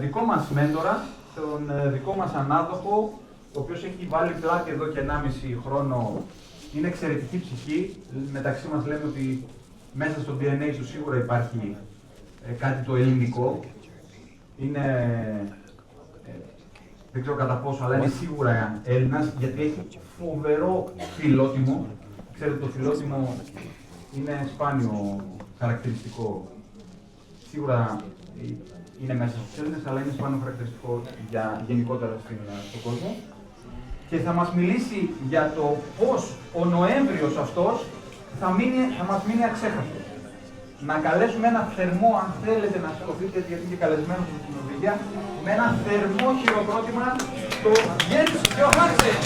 Δικό μας μέντορα, τον δικό μας ανάδοχο, ο οποίος έχει βάλει πλάτη εδώ και 1,5 χρόνο. Είναι εξαιρετική ψυχή. Μεταξύ μας λέμε ότι μέσα στο DNA του σίγουρα υπάρχει κάτι το ελληνικό. Είναι, δεν ξέρω κατά πόσο, αλλά είναι σίγουρα Έλληνας, γιατί έχει φοβερό φιλότιμο. Ξέρετε, το φιλότιμο είναι σπάνιο χαρακτηριστικό. Σίγουρα είναι μέσα στους Έλληνες, αλλά είναι σπάνιο χαρακτηριστικό για γενικότερα στον κόσμο. Και θα μας μιλήσει για το πώς ο Νοέμβριος αυτός θα μας μείνει αξέχαστος. Να καλέσουμε ένα θερμό, αν θέλετε να ασχοληθείτε, γιατί είναι καλεσμένος στην Νορβηγία, με ένα θερμό χειροκρότημα στο Johannessen.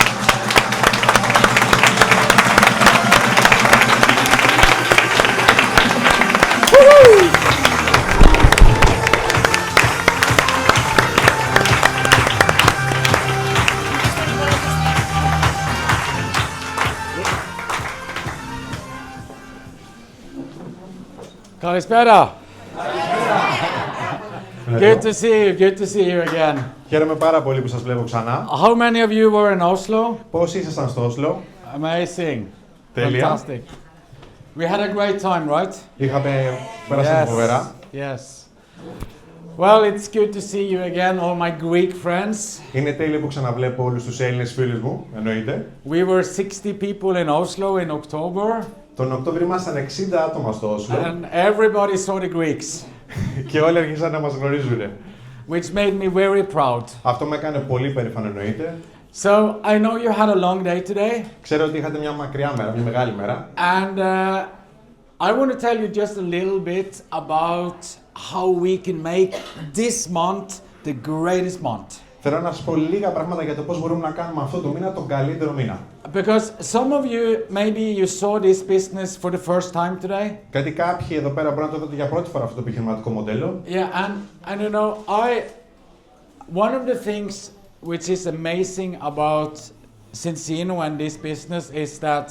Καλησπέρα. Good to see you again. Χαίρομαι πάρα πολύ που σας βλέπω ξανά. How many of you were in Oslo? Πόσοι ήσασταν στο Όσλο? Amazing. Τέλεια. Fantastic. We had a great time, right? Πέρασαμε φοβερά. Yes. Well, it's good to see you again, all my Greek friends. Είναι τέλειο που ξαναβλέπω όλους τους Έλληνες φίλους μου, εννοείται. We were 60 people in Oslo in October. Τον Οκτώβρη ήμασταν 60 άτομα στο Όσλο. And everybody saw the Greeks. Και όλοι αρχίσαν να μας γνωρίζουν. Which made me very proud. Αυτό με έκανε πολύ περήφανο, εννοείται. So, I know you had a long day today. Ξέρω ότι είχατε μια μακριά μέρα, μια μεγάλη μέρα. And I want to tell you just a little bit about how we can make this month the greatest month. Θέλω να σας πω λίγα πράγματα για το πώς μπορούμε να κάνουμε αυτό το μήνα τον καλύτερο μήνα. Because some of you, maybe you saw this business for the first time today. Γιατί κάποιοι εδώ πέρα μπορεί να το δείτε για πρώτη φορά αυτό το επιχειρηματικό μοντέλο. Yeah, and you know, one of the things which is amazing about Cincino and this business is that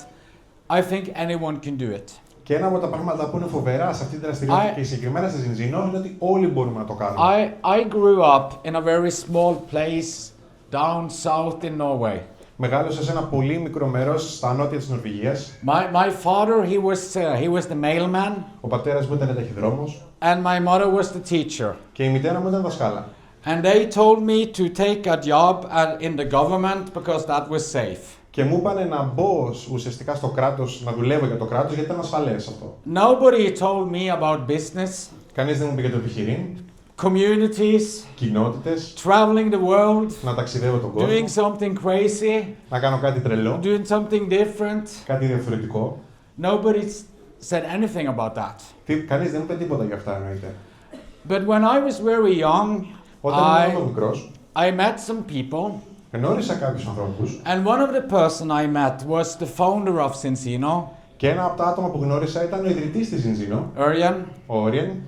I think anyone can do it. Και ένα από τα πράγματα που είναι φοβερά σε αυτή τη δραστηριότητα και συγκεκριμένα στη Cincino είναι ότι όλοι μπορούμε να το κάνουμε. I grew up in a very small place down south in Norway. Μεγάλωσα σε ένα πολύ μικρό μέρος στα νότια της Νορβηγίας. My father, he was the mailman. Ο πατέρας μου ήταν ταχυδρόμος. And my mother was the teacher. Και η μητέρα μου ήταν δασκάλα. And they told me to take a job in the government because that was safe. Και μου είπανε να μπω ουσιαστικά στο κράτος, να δουλεύω για το κράτος, γιατί ήταν ασφαλές αυτό. Nobody told me about business. Κανείς δεν μου πήγε το επιχειρήν. Communities. Κοινότητες. Traveling the world. Να ταξιδεύω τον κόσμο. Doing something crazy. Να κάνω κάτι τρελό. Doing something different. Κάτι διαφορετικό. Nobody said anything about that. Κανείς δεν είπε τίποτα για αυτά, εννοείται. But when I was very young, Όταν ήμουν μικρός, I met some people. γνώρισα κάποιους ανθρώπους. And one of the person I met was the founder of Cincino. Και ένα από τα άτομα που γνώρισα ήταν ο ιδρυτής της Cincino, ο Όριεν.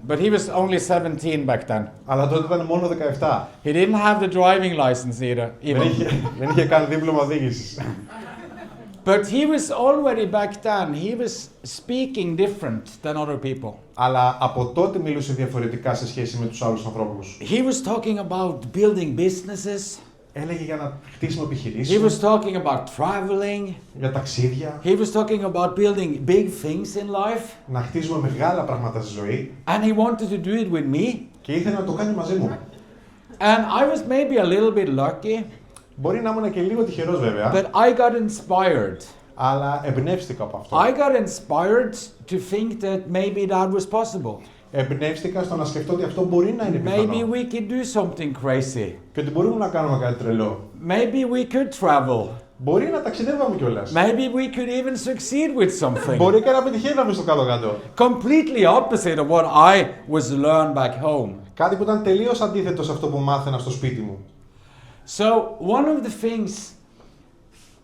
But he was only 17 back then. Αλλά τότε ήταν μόνο 17. He didn't have the driving license either. Δεν είχε καν δίπλωμα οδήγησης. But he was already back then, he was speaking different than other people. Αλλά από τότε μιλούσε διαφορετικά σε σχέση με τους άλλους ανθρώπους. He was talking about building businesses. Έλεγε για να χτίσουμε He επιχειρήσεις. was talking about traveling. Για ταξίδια. He was talking about building big things in life. Να χτίζουμε μεγάλα πράγματα στη ζωή. And he wanted to do it with me. Και ήθελε να το κάνει μαζί μου. And I was maybe a little bit lucky. Μπορεί να ήμουν και λίγο τυχερός βέβαια. But I got inspired. Αλλά εμπνεύστηκα από αυτό. I got inspired to think that maybe that was possible. Εμπνεύστηκα στο να σκεφτώ ότι αυτό μπορεί να είναι πιθανό. Maybe we could do something crazy. Και ότι μπορούμε να κάνουμε κάτι τρελό. Maybe we could travel. Μπορεί να ταξιδεύαμε κιόλας. Maybe we could even succeed with something. Μπορεί και να πετυχαίναμε στο κάτω-κάτω. Completely opposite of what I was learned back home. Κάτι που ήταν τελείως αντίθετο σε αυτό που μάθαινα στο σπίτι μου. So one of the things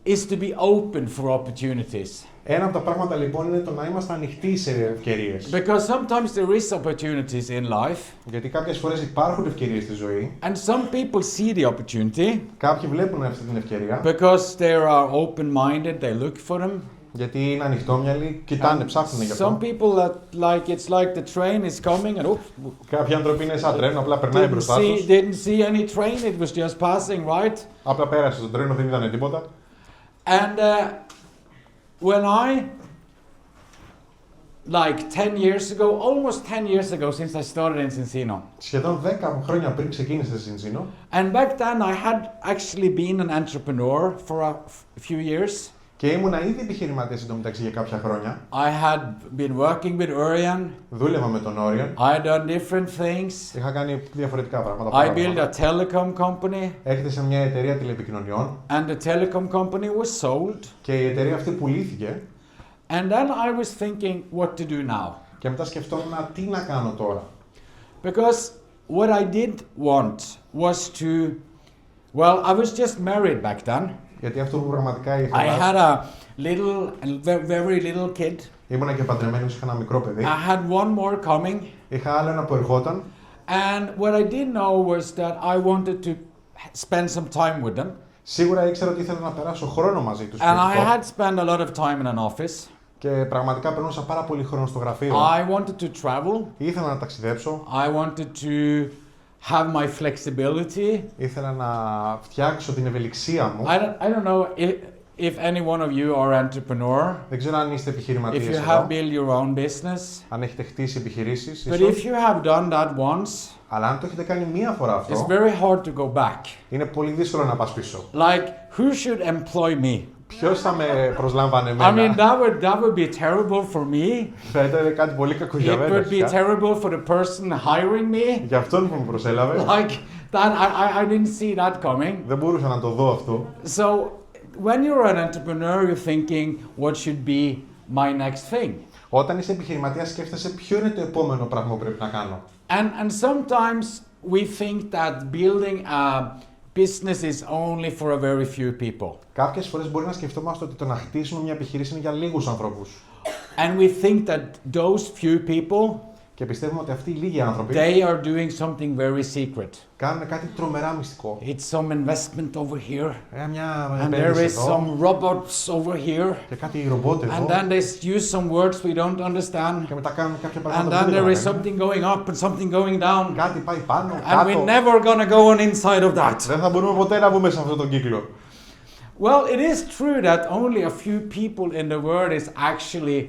is to be open for opportunities. Ένα από τα πράγματα λοιπόν είναι το να είμαστε ανοιχτοί σε ευκαιρίες. Because sometimes there is opportunities in life. Γιατί κάποιες φορές υπάρχουν ευκαιρίες στη ζωή. And some people see the opportunity. Κάποιοι βλέπουν αυτή την ευκαιρία. Because they are open-minded, they look for them. Γιατί είναι ανοιχτόμυαλοι, κοιτάνε, ψάχνουν γι' Some αυτό. people that like it's like the train is coming and Κάποιοι άνθρωποι είναι σαν τρένο, απλά περνάει μπροστά τους. didn't see any train, it was just passing, right? Απλά πέρασε το τρένο, δεν είδανε τίποτα. And when I, like 10 years ago, almost 10 years ago since I started in Cincino. Σχεδόν 10 χρόνια πριν ξεκίνησε στη Cincino. And back then I had actually been an entrepreneur for a few years. Και ήμουνα ήδη επιχειρηματίας εντωμεταξύ για κάποια χρόνια. I had been working with Urian. Δούλευα με τον Όριον. I had done different things. Είχα κάνει διαφορετικά πράγματα. I built a telecom company. Έκτισα μια εταιρεία τηλεπικοινωνιών. And the telecom company was sold. Και η εταιρεία αυτή πουλήθηκε. And then I was thinking what to do now. Και μετά σκεφτόμουν τι να κάνω τώρα. Because what I did want was to, well, I was just married back then. Γιατί αυτό που πραγματικά είχα. I had a little, very little kid. Ήμουνα και παντρεμένος, είχα ένα μικρό παιδί. I had one more coming. Είχα άλλο ένα που ερχόταν. And what I did know was that I wanted to spend some time with them. Σίγουρα ήξερα ότι ήθελα να περάσω χρόνο μαζί τους. And I had spent a lot of time in an office. Και πραγματικά περνούσα πάρα πολύ χρόνο στο γραφείο. I wanted to travel. Ήθελα να ταξιδέψω. I wanted to have my flexibility. Ήθελα να φτιάξω την ευελιξία μου. I don't know if any one of you are entrepreneur. Δεν ξέρω αν είστε If επιχειρηματίες you εδώ. have built your own business. Αν έχετε χτίσει επιχειρήσεις. But ίσως. if you have done that once, Αλλά αν το έχετε κάνει μία φορά it's αυτό, very hard to go back. είναι πολύ δύσκολο να πας πίσω. Like, who should employ me? Ποιος θα με προσλάμβανε I mean, εμένα? that would be terrible for me. Θα ήταν κάτι πολύ κακό για It μένα. would be φυσικά. terrible for the person hiring me. Για αυτόν που με προσέλαβε, Like that, I didn't see that coming. δεν μπορούσα να το δω αυτό. So when you're an entrepreneur, you're thinking, what should be my next thing? Όταν είσαι επιχειρηματίας, σκέφτεσαι ποιο είναι το επόμενο πράγμα που πρέπει να κάνω. And sometimes we think that building a business is only for a very few people. Κάποιες φορές μπορεί να σκεφτόμαστε ότι το να χτίσουμε μια επιχείρηση είναι για λίγους ανθρώπους. And we think that those few people, Και πιστεύουμε ότι αυτοί οι λίγοι άνθρωποι they are doing something very secret. κάνουν κάτι τρομερά μυστικό. It's some investment over here, Μια and there επένδυση is εδώ some robots over here, και κάτι ρομπότ εδώ. and then they use some words we don't understand, Και μετά κάνουν κάποια and πράγματα then που δεν there is καταλαβαίνουμε. something going up and something going down, Κάτι πάει πάνω, and we're κάτω. never gonna go on inside of that. Δεν θα μπορούμε ποτέ να βγούμε σε αυτόν τον κύκλο. Well, it is true that only a few people in the world is actually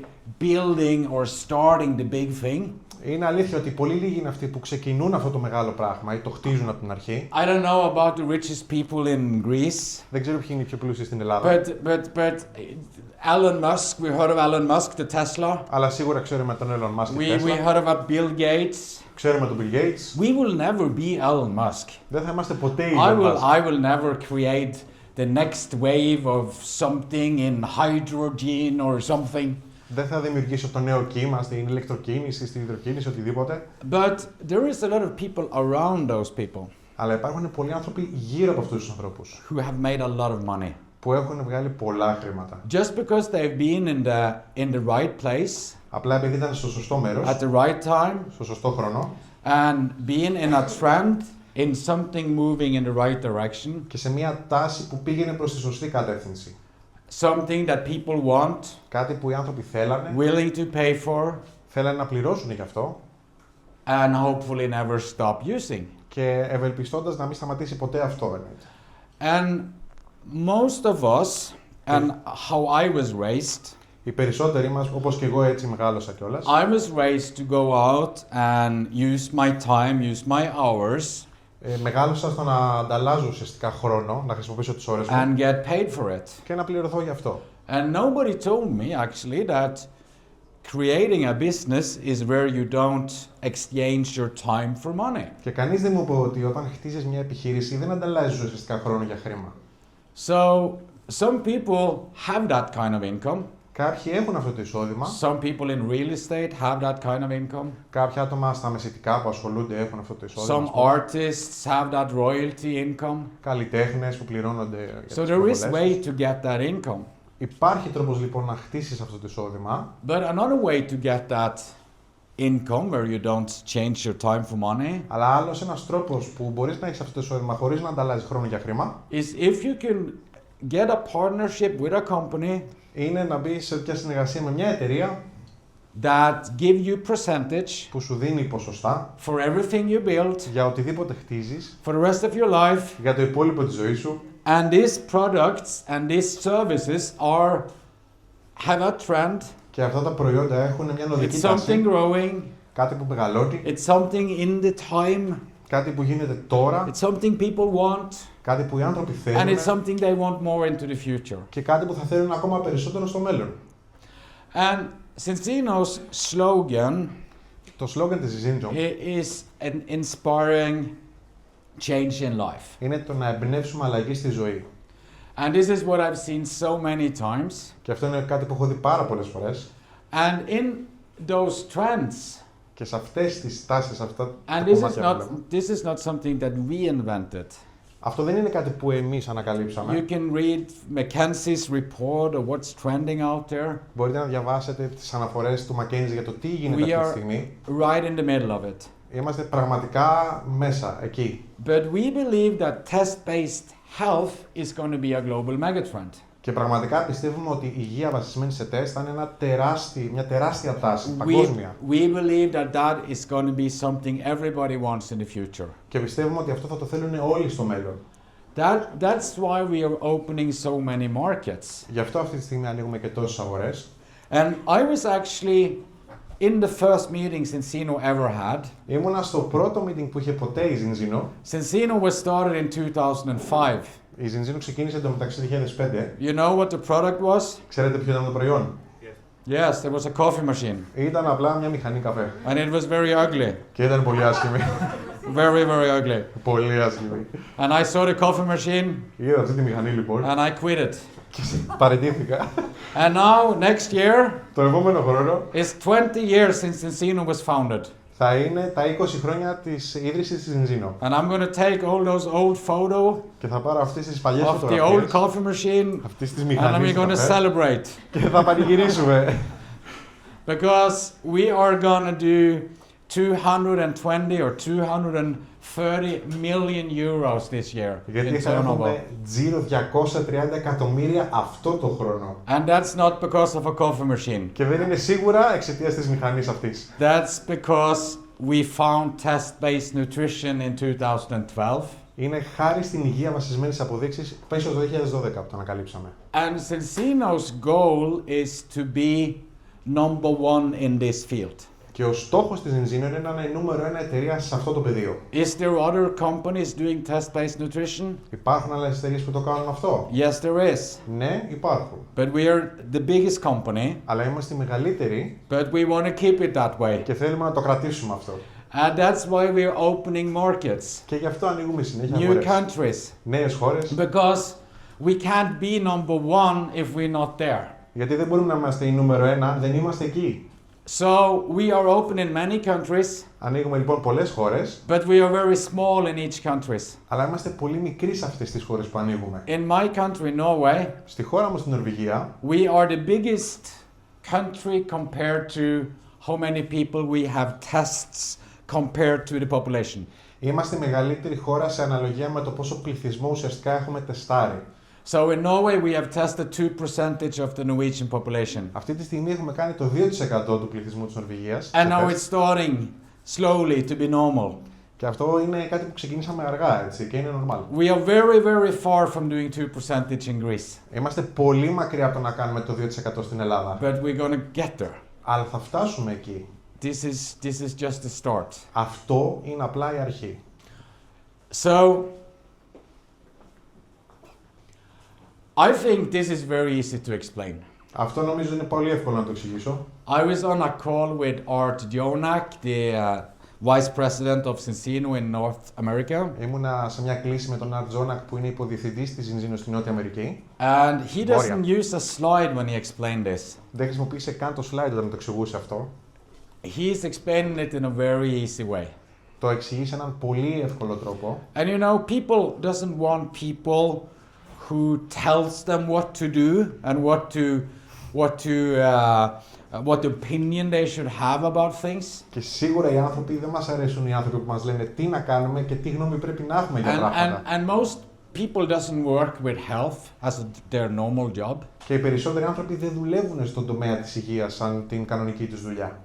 building or starting the big thing. Είναι αλήθεια ότι πολύ λίγοι είναι αυτοί που ξεκινούν αυτό το μεγάλο πράγμα ή το χτίζουν από την αρχή. I don't know about the richest people in Greece, Δεν ξέρω ποιοι είναι οι πιο πλούσιοι στην Ελλάδα. but Elon Musk, we heard of Elon Musk, the Tesla. Αλλά σίγουρα ξέρουμε τον Elon Musk και We Tesla. heard of Bill Gates. Ξέρουμε τον Bill Gates. We will never be Elon Musk. Δεν θα είμαστε ποτέ οι I Elon Musk. will never create the next wave of something in hydrogen or something. Δεν θα δημιουργήσω το νέο κύμα στην ηλεκτροκίνηση, στην υδροκίνηση, οτιδήποτε. But there is a lot of people around those people Αλλά υπάρχουν πολλοί άνθρωποι γύρω από αυτούς τους ανθρώπους who have made a lot of money. που έχουν βγάλει πολλά χρήματα. Just because they've been in the right place Απλά επειδή ήταν στο σωστό μέρος, at the right time στο σωστό χρόνο and being in a trend in something moving in the right direction, και σε μια τάση που πήγαινε προς τη σωστή κατεύθυνση. something that people want, Κάτι που οι άνθρωποι θέλανε, willing to pay for, θέλανε να πληρώσουν γι' αυτό and hopefully never stop using. και ευελπιστώντας να μην σταματήσει ποτέ αυτό. Εννοείται. And most of us, and how I was raised, Οι περισσότεροι μας, όπως και εγώ έτσι μεγάλωσα κιόλας, I was raised to go out and use my time, use my hours, μεγάλωσα στο να ανταλλάζω ουσιαστικά χρόνο, να χρησιμοποιήσω τις ώρες μου and get paid for it. και να πληρωθώ γι' αυτό. And nobody told me actually that creating a business is where you don't exchange your time for money. Και κανείς δεν μου είπε ότι όταν χτίζεις μια επιχείρηση δεν ανταλλάζεις ουσιαστικά χρόνο για χρήμα. So some people have that kind of income. Κάποιοι έχουν αυτό το εισόδημα, Some people in real estate have that kind of income. κάποια άτομα στα μεσητικά που ασχολούνται έχουν αυτό το εισόδημα. Some ας πούμε. artists have that royalty income. Καλλιτέχνες που πληρώνονται για So τις there is προβολές way τους. to get that income. Υπάρχει τρόπος λοιπόν να χτίσεις αυτό το εισόδημα, But another way to get that income where you don't change your time for money αλλά άλλος ένας τρόπος που μπορείς να έχεις αυτό το εισόδημα χωρίς να ανταλλάζεις χρόνο για χρήμα, is if you can get a partnership with a company είναι να μπει σε μια συνεργασία με μια εταιρεία that give you percentage που σου δίνει ποσοστά for everything you build για οτιδήποτε χτίζεις, for the rest of your life, για το υπόλοιπο της ζωής σου. and these products and these services have a trend. Και αυτά τα προϊόντα έχουν μια οδική It's something τάση, growing. κάτι που μεγαλώνει, It's something in the time. κάτι που γίνεται τώρα, It's something people want, κάτι που οι άνθρωποι and θέλουν it's something they want more into the future. και κάτι που θα θέλουν ακόμα περισσότερο στο μέλλον. And Cincino's slogan Το σλόγγαν της Zinjo is an inspiring change in life. είναι το να εμπνεύσουμε αλλαγή στη ζωή. And this is what I've seen so many times. Και αυτό είναι κάτι που έχω δει πάρα πολλές φορές. And in those trends, Και σε αυτές τις τάσεις, αυτά and τα κομμάτια που λέμε, this is not something that we invented. αυτό δεν είναι κάτι που εμείς ανακαλύψαμε. You can read McKinsey's report of what's trending out there. Μπορείτε να διαβάσετε τις αναφορές του McKinsey για το τι γίνεται We αυτή τη are στιγμή. right in the middle of it. Είμαστε πραγματικά μέσα, εκεί. But we believe that test-based health is going to be a global megatrend. Και πραγματικά πιστεύουμε ότι η υγεία βασισμένη σε τεστ θα είναι μια τεράστια τάση, παγκόσμια. We believe that is going to be something everybody wants in the future. Και πιστεύουμε ότι αυτό θα το θέλουν όλοι στο μέλλον. That's why we are opening so many markets. Γι' αυτό αυτή τη στιγμή ανοίγουμε και τόσες αγορές. And I was actually in the first meeting Cincino ever had. Ήμουνα στο πρώτο meeting που είχε ποτέ η Zinzino. Cincino was started in 2005. Η Zinzino ξεκίνησε το μεταξύ 2005. You know what the product was? Ξέρετε ποιο ήταν το προϊόν? Yes, there was a coffee machine. Ήταν απλά μια μηχανή καφέ. And it was very ugly. Και ήταν πολύ άσχημη. Very, very ugly. Πολύ άσχημη. And I saw the coffee machine Είδα αυτή τη μηχανή λοιπόν. and I quit it. Και παραιτήθηκα. And now, next year, Το επόμενο χρόνο is 20 years since Cincino was founded. θα είναι τα 20 χρόνια της ίδρυσης της Zinzino. And I'm going to take all those old photos Και θα πάρω αυτές τις παλιές of the old φωτογραφίες, coffee machine αυτής της and μηχανής we're του going to καφέ, celebrate. και θα πανηγυρίσουμε. Because we are going to do 220 or 230 million euros this year Γιατί in θα turnover. έχουμε τζίρο 230 εκατομμύρια αυτό το χρόνο. And that's not because of a coffee machine. Και δεν είναι σίγουρα εξαιτίας της μηχανής αυτής. That's because we found test-based nutrition in 2012. Είναι χάρη στην υγεία βασισμένη σε αποδείξεις πίσω το 2012 που το ανακαλύψαμε. And Cincino's goal is to be number one in this field. Και ο στόχος της Zinzino είναι να είναι νούμερο 1 εταιρεία σε αυτό το πεδίο. Is there other companies doing test-based nutrition? Υπάρχουν άλλες εταιρείες που το κάνουν αυτό? Yes, there is. Ναι, υπάρχουν. But we are the biggest company, Αλλά είμαστε οι μεγαλύτεροι but we want to keep it that way. και θέλουμε να το κρατήσουμε αυτό. And that's why we are opening markets, Και γι' αυτό ανοίγουμε συνέχεια new αγορές. countries, Νέες χώρες. because we can't be number one if we're not there. Γιατί δεν μπορούμε να είμαστε η νούμερο 1, δεν είμαστε εκεί. So we are open in many countries, Ανοίγουμε λοιπόν πολλές χώρες, but we are very small in each country. αλλά είμαστε πολύ μικροί σε αυτές τις χώρες που ανοίγουμε. In my country, Norway, Στη χώρα μου, στην Νορβηγία, we are the biggest country compared to how many people we have tests compared to the population. είμαστε η μεγαλύτερη χώρα σε αναλογία με το πόσο πληθυσμό ουσιαστικά έχουμε τεστάρει. So in Norway we have tested 2% of the Norwegian population. Αυτή τη στιγμή έχουμε κάνει το 2% του πληθυσμού της Νορβηγίας. And now it's starting slowly to be normal. Και αυτό είναι κάτι που ξεκινήσαμε αργά, έτσι, και είναι normal. We are very, very far from doing 2% in Greece. Είμαστε πολύ μακριά από το να κάνουμε το 2% στην Ελλάδα. But we're going to get there. Αλλά θα φτάσουμε εκεί. This is just the start. Αυτό είναι απλά η αρχή. So I think this is very easy to explain. Αυτό νομίζω είναι πολύ εύκολο να το εξηγήσω. I was on a call with Art Jonak, the Vice President of Cincino in North America. Ήμουνα σε μια κλήση με τον Art Jonak που είναι υποδιευθυντής της Zinzino στη Νότια Αμερική. And he doesn't use a slide when he explained this. Δεν χρησιμοποίησε καν το slide όταν το εξηγούσε αυτό. He's explaining it in a very easy way. Το εξηγεί σε έναν πολύ εύκολο τρόπο. And you know, people doesn't want people who tells them what to do and what opinion they should have about things. Και σίγουρα οι άνθρωποι δεν μας αρέσουν οι άνθρωποι που μας λένε τι να κάνουμε και τι γνώμη πρέπει να έχουμε για πράγματα. And most people doesn't work with health as their normal job. Και οι περισσότεροι άνθρωποι δεν δουλεύουν στον τομέα της υγείας σαν την κανονική τους δουλειά.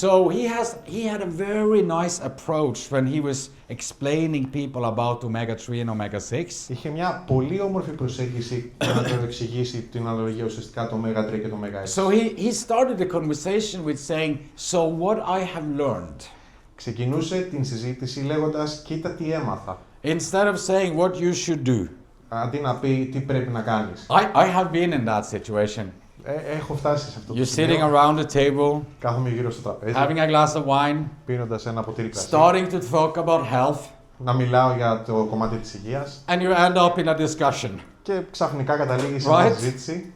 So he had a very nice approach when he was explaining people about omega-3 and omega-6. Είχε μια πολύ όμορφη προσέγγιση για να το εξηγήσει την αναλογία ουσιαστικά το omega-3 και το omega-6. So he started the conversation with saying, so what I have learned. Ξεκινούσε την συζήτηση λέγοντας «Κοίτα τι έμαθα». Instead of saying what you should do. Αντί να πει τι πρέπει να κάνεις. I have been in that situation. Έχω φτάσει σε αυτό το You're σημείο. sitting around the table, Κάθομαι γύρω στο τραπέζι, having a glass of wine, πίνοντας ένα ποτήρι κρασί, starting to talk about health, να μιλάω για το κομμάτι της υγείας and you end up in a discussion. και ξαφνικά καταλήγει σε μια Right. συζήτηση.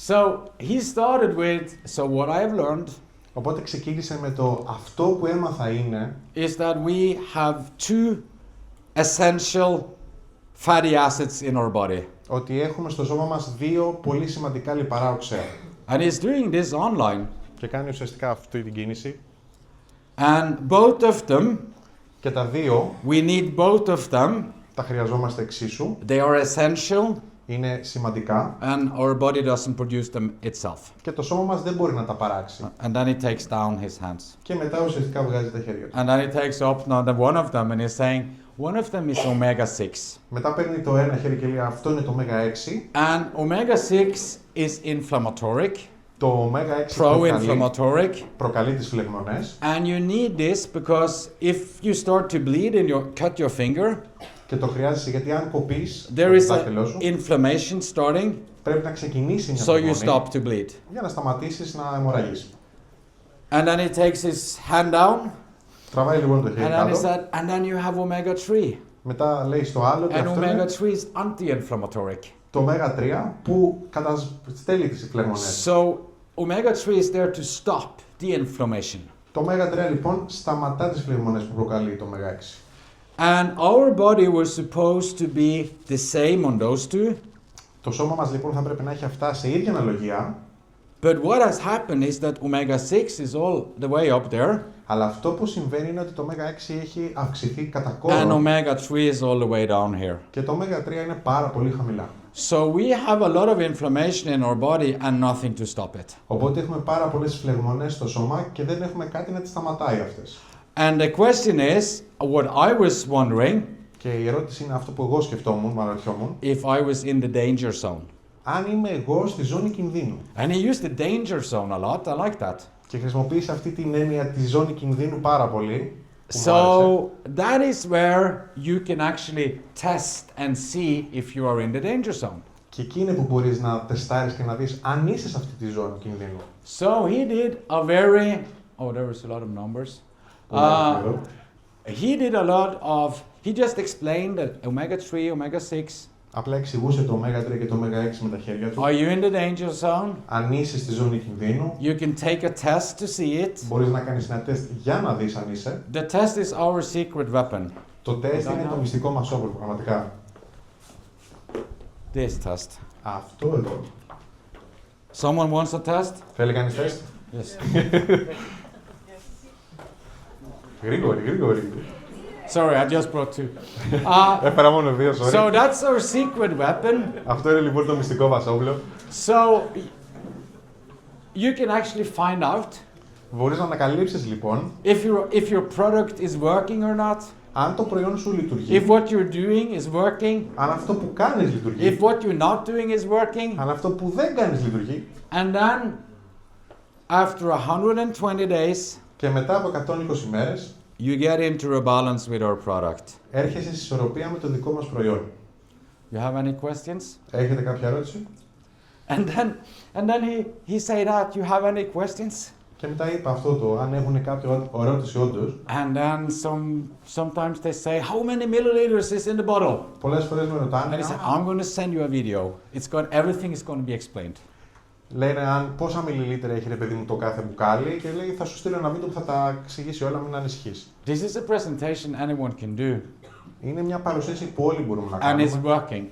So he started with, so what I have learned Οπότε ξεκίνησε με το αυτό που έμαθα είναι is that we have two essential fatty acids in our body. ότι έχουμε στο σώμα μας δύο πολύ σημαντικά λιπαρά οξέα. And he's doing this online. Και κάνει ουσιαστικά αυτή την κίνηση. And both of them, Και τα δύο we need both of them. τα χρειαζόμαστε εξίσου. They are essential Είναι σημαντικά. and our body doesn't produce them itself. Και το σώμα μας δεν μπορεί να τα παράξει. And then he takes down his hands. Και μετά ουσιαστικά βγάζει τα χέρια του. And then he takes up one of them and he's saying, one of them is omega-6. Μετά παίρνει το ένα χέρι και λέει αυτό είναι το omega-6. And omega-6 is inflammatory, Το omega-6 pro-inflammatory. προκαλεί τις φλεγμονές. And you need this because if you start to bleed and cut your finger, Και το χρειάζεσαι γιατί αν κοπείς there το is δάχτυλό a σου, inflammation starting, πρέπει να ξεκινήσει μια so you φλεγμονή stop to bleed. για να σταματήσεις να αιμορραγείς. And then he takes his hand down, Τραβάει λοιπόν το χέρι and then he κάτω. said, and then you have omega-3. Μετά λέει στο άλλο ότι And αυτό είναι omega-3 is anti-inflammatory. το omega-3 που καταστέλει τις φλεγμονές. So omega-3 is there to stop the inflammation. Το omega-3 λοιπόν σταματά τις φλεγμονές που προκαλεί το omega-6. And our body was supposed to be the same on those two. Το σώμα μας λοιπόν θα πρέπει να έχει αυτά σε ίδια αναλογία, But what has happened is that omega-6 is all the way up there, αλλά αυτό που συμβαίνει είναι ότι το omega-6 έχει αυξηθεί κατά and κόρο omega-3 is all the way down here. και το omega-3 είναι πάρα πολύ χαμηλά. So we have a lot of inflammation in our body and nothing to stop it. Οπότε έχουμε πάρα πολλές φλεγμονές στο σώμα και δεν έχουμε κάτι να τις σταματάει αυτές. And the question is, what I was wondering, Και η ερώτηση είναι αυτό που εγώ σκεφτόμουν, αναρωτιόμουν, if I was in the danger zone. αν είμαι εγώ στη ζώνη κινδύνου. And he used the danger zone a lot. I like that. Και χρησιμοποίησε αυτή την έννοια τη ζώνη κινδύνου πάρα πολύ. που μου So άρεσε. that is where you can actually test and see if you are in the danger zone. Και εκεί είναι που μπορείς να τεστάρεις και να δεις αν είσαι σε αυτή τη ζώνη κινδύνου. So he did a very, oh, there was a lot of numbers. He did a lot of, he just explained that omega-3, omega-6, Απλά εξηγούσε το omega-3 και το omega-6 με τα χέρια του. are you in the danger zone? Αν είσαι στη ζώνη κινδύνου, You can take a test to see it. μπορείς να κάνεις ένα τεστ για να δεις αν είσαι. The test is our secret weapon. Το τεστ είναι το μυστικό μας όπλο, πραγματικά. This test. Αυτό εδώ. Someone wants a test? Θέλει κανείς τεστ? Yes. Γρήγορη. Sorry, I just brought two. Έφερα μόνο δύο, sorry. So that's our secret weapon. Αυτό είναι λοιπόν το μυστικό μας όπλο. So you can actually find out Μπορείς να ανακαλύψεις λοιπόν if your product is working or not, αν το προϊόν σου λειτουργεί, if what you're doing is working, αν αυτό που κάνεις λειτουργεί, if what you're not doing is working, αν αυτό που δεν κάνεις λειτουργεί, and then after 120 days, και μετά από 120 μέρες you get into a balance with our product. έρχεσαι σε ισορροπία με το δικό μας προϊόν. You have any questions? Έχετε κάποια ερώτηση? And then he said that, you have any questions? Και μετά είπα αυτό το, αν έχουν κάποια ερώτηση όντως. And then sometimes they say, how many milliliters is in the bottle? Πολλές φορές με And ρωτάνε, he said, I'm going to send you a video. Everything is going to be explained. λένε αν πόσα μιλιλίτρα έχει ρε παιδί μου το κάθε μπουκάλι και λέει θα σου στείλω ένα βίντεο που θα τα εξηγήσει όλα, μην ανησυχείς. This is a presentation anyone can do. Είναι μια παρουσίαση που όλοι μπορούμε να And κάνουμε it's working.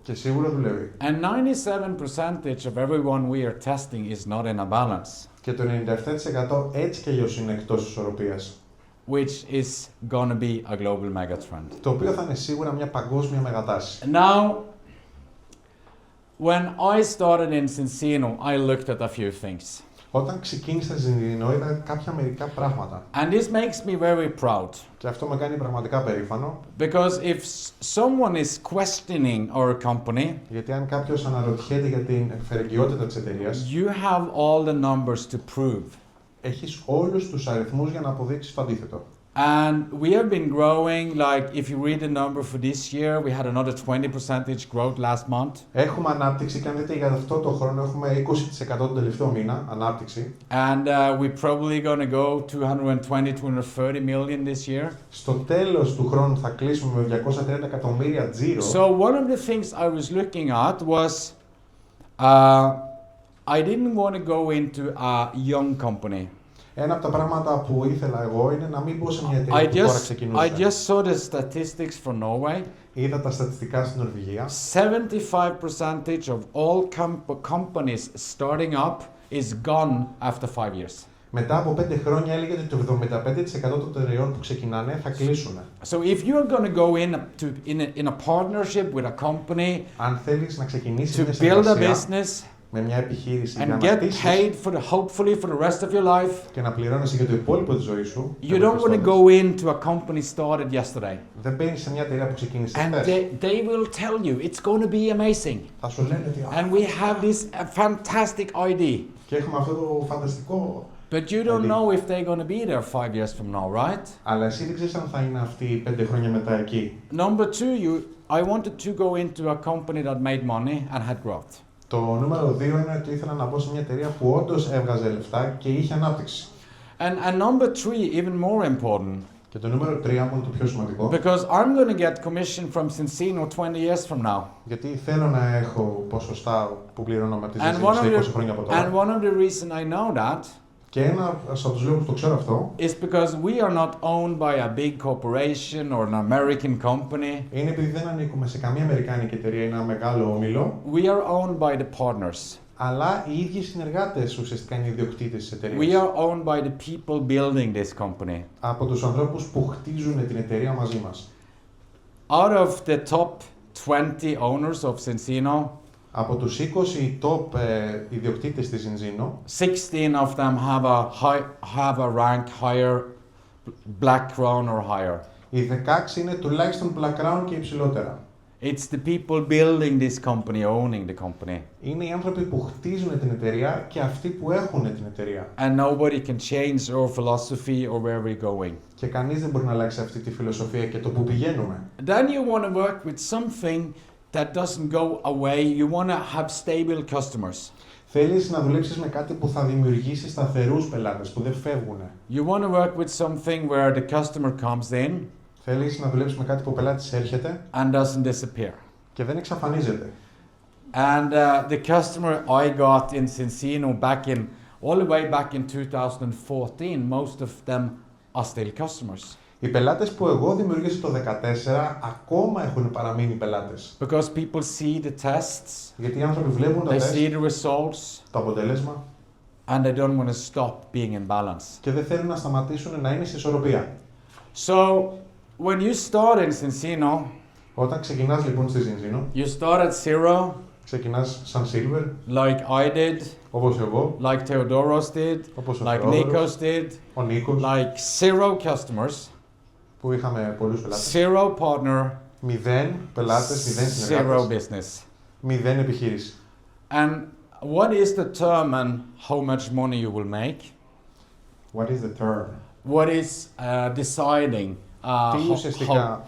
και σίγουρα δουλεύει. And 97% of everyone we are testing is not in a balance. Και το 97% έτσι και αλλιώς είναι εκτός ισορροπίας. which is going to be a global megatrend. Το οποίο θα είναι σίγουρα μια παγκόσμια μεγατάση. Now, when I started in Cincino, I looked at a few things. Όταν ξεκίνησα στην Ινδινό είδα κάποια μερικά πράγματα. And this makes me very proud. Και αυτό με κάνει πραγματικά περήφανο. Because if someone is questioning our company, Γιατί αν κάποιος αναρωτιέται για την φερεγγιότητα της εταιρείας, you have all the numbers to prove. έχεις όλους τους αριθμούς για να αποδείξεις το αντίθετο. And we have been growing, like if you read the number for this year, we had another 20% growth last month. Έχουμε ανάπτυξη και αν δείτε για αυτό το χρόνο έχουμε 20% τον τελευταίο μήνα ανάπτυξη. And we're probably going to go 220-230 million this year. Στο τέλος του χρόνου θα κλείσουμε με 230 εκατομμύρια τζίρο. So one of the things I was looking at was I didn't want to go into a young company. Ένα από τα πράγματα που ήθελα εγώ είναι να μην μπω σε μια εταιρεία που τώρα ξεκινούσε. I just saw the statistics for Norway. Είδα τα στατιστικά στην Νορβηγία. 75% of all companies starting up is gone after 5 years. Μετά από 5 χρόνια έλεγε ότι το 75% των εταιρεών που ξεκινάνε θα κλείσουν. So if you're going to go in a partnership with a company, αν θέλεις να ξεκινήσεις to μια build a συνεργασία business με μια επιχείρηση για and να get χτίσεις paid hopefully for the rest of your life, και να πληρώνεσαι για το υπόλοιπο της ζωής σου, you don't want to go into a company started yesterday. δεν μπαίνεις σε μια εταιρεία που ξεκίνησε And χθες. they will tell you it's going to be amazing. Θα σου λένε ότι And we have this fantastic idea. και έχουμε αυτό το φανταστικό. But you don't know if they're going to be there 5 years from now, right? Αλλά εσύ δεν ξέρεις αν θα είναι αυτοί 5 χρόνια μετά εκεί. Number two, I wanted to go into a company that made money and had growth. Το νούμερο 2 είναι ότι ήθελα να μπω σε μια εταιρεία που όντως έβγαζε λεφτά και είχε ανάπτυξη. And number three, even more important. Και το νούμερο 3 που είναι το πιο σημαντικό. Because I'm going to get commission from Cincino 20 years from now. Γιατί θέλω να έχω ποσοστά που πληρώνω με τη ζήτηση σε 20 χρόνια από τώρα. And one of the reason I know that Και ένα από τους λόγους που το ξέρω αυτό is because we are not owned by a big corporation or an American company. είναι επειδή δεν ανήκουμε σε καμία αμερικάνικη εταιρεία ή ένα μεγάλο όμιλο. We are owned by the partners. Αλλά οι ίδιοι συνεργάτες ουσιαστικά είναι οι ιδιοκτήτες της εταιρείας. We are owned by the people building this company. Από τους ανθρώπους που χτίζουν την εταιρεία μαζί μας. Out of the top 20 owners of Cincino, Από τους 20 top ιδιοκτήτες της Zinzino, 16 of them have a rank higher, Black Crown or higher. οι 16 είναι τουλάχιστον Black Crown και υψηλότερα. It's the people building this company, owning the company. Είναι οι άνθρωποι που χτίζουν την εταιρεία και αυτοί που έχουν την εταιρεία. And nobody can change our philosophy or where we're going. Και κανείς δεν μπορεί να αλλάξει αυτή τη φιλοσοφία και το που πηγαίνουμε. Then you want to work with something that doesn't go away. You want to have stable customers. Θέλεις να δουλέψεις με κάτι που θα δημιουργήσει σταθερούς πελάτες που δεν φεύγουν. You want to work with something where the customer comes in Θέλεις να δουλέψεις με κάτι που ο πελάτης έρχεται and doesn't disappear. και δεν εξαφανίζεται. And the customer I got in Cincino all the way back in 2014, most of them are still customers. Οι πελάτες που εγώ δημιούργησα το 2014 ακόμα έχουν παραμείνει πελάτες. Because people see the tests, Γιατί οι άνθρωποι βλέπουν τα they τεστ, see the results, το αποτέλεσμα and they don't want to stop being in balance. και δεν θέλουν να σταματήσουν να είναι σε ισορροπία. So when you start in Cincino, Όταν ξεκινάς λοιπόν στη Zinzino, you start at zero, ξεκινάς σαν silver, like I did, όπως εγώ, like Theodoros did, όπως ο like Θεόδωρος, Nikos did, ο Νίκος, like zero customers, που είχαμε πολλούς πελάτες. zero partner, 0 πελάτες, 0 zero συνεργάτες, business. 0 επιχείρηση. And what is determine how much money you will make? What is the term? What is deciding? Τι ουσιαστικά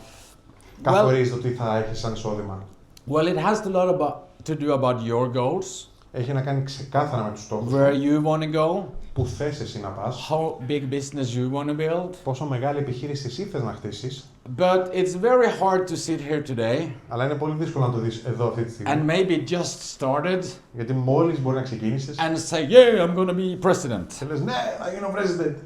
καθορίζει το τι θα έχεις σαν εισόδημα. Well, it has a lot to do about your goals, Έχει να κάνει ξεκάθαρα με τους στόχους where σου, you want to go, που θες εσύ να πας, how big business you want to build. πόσο μεγάλη επιχείρηση εσύ θες να χτίσεις, But it's very hard to sit here today αλλά είναι πολύ δύσκολο να το δεις εδώ αυτή τη στιγμή. and maybe just started Γιατί μόλις μπορεί να ξεκίνησες and say, yeah, I'm going to be president. και λες ναι, θα γίνω president.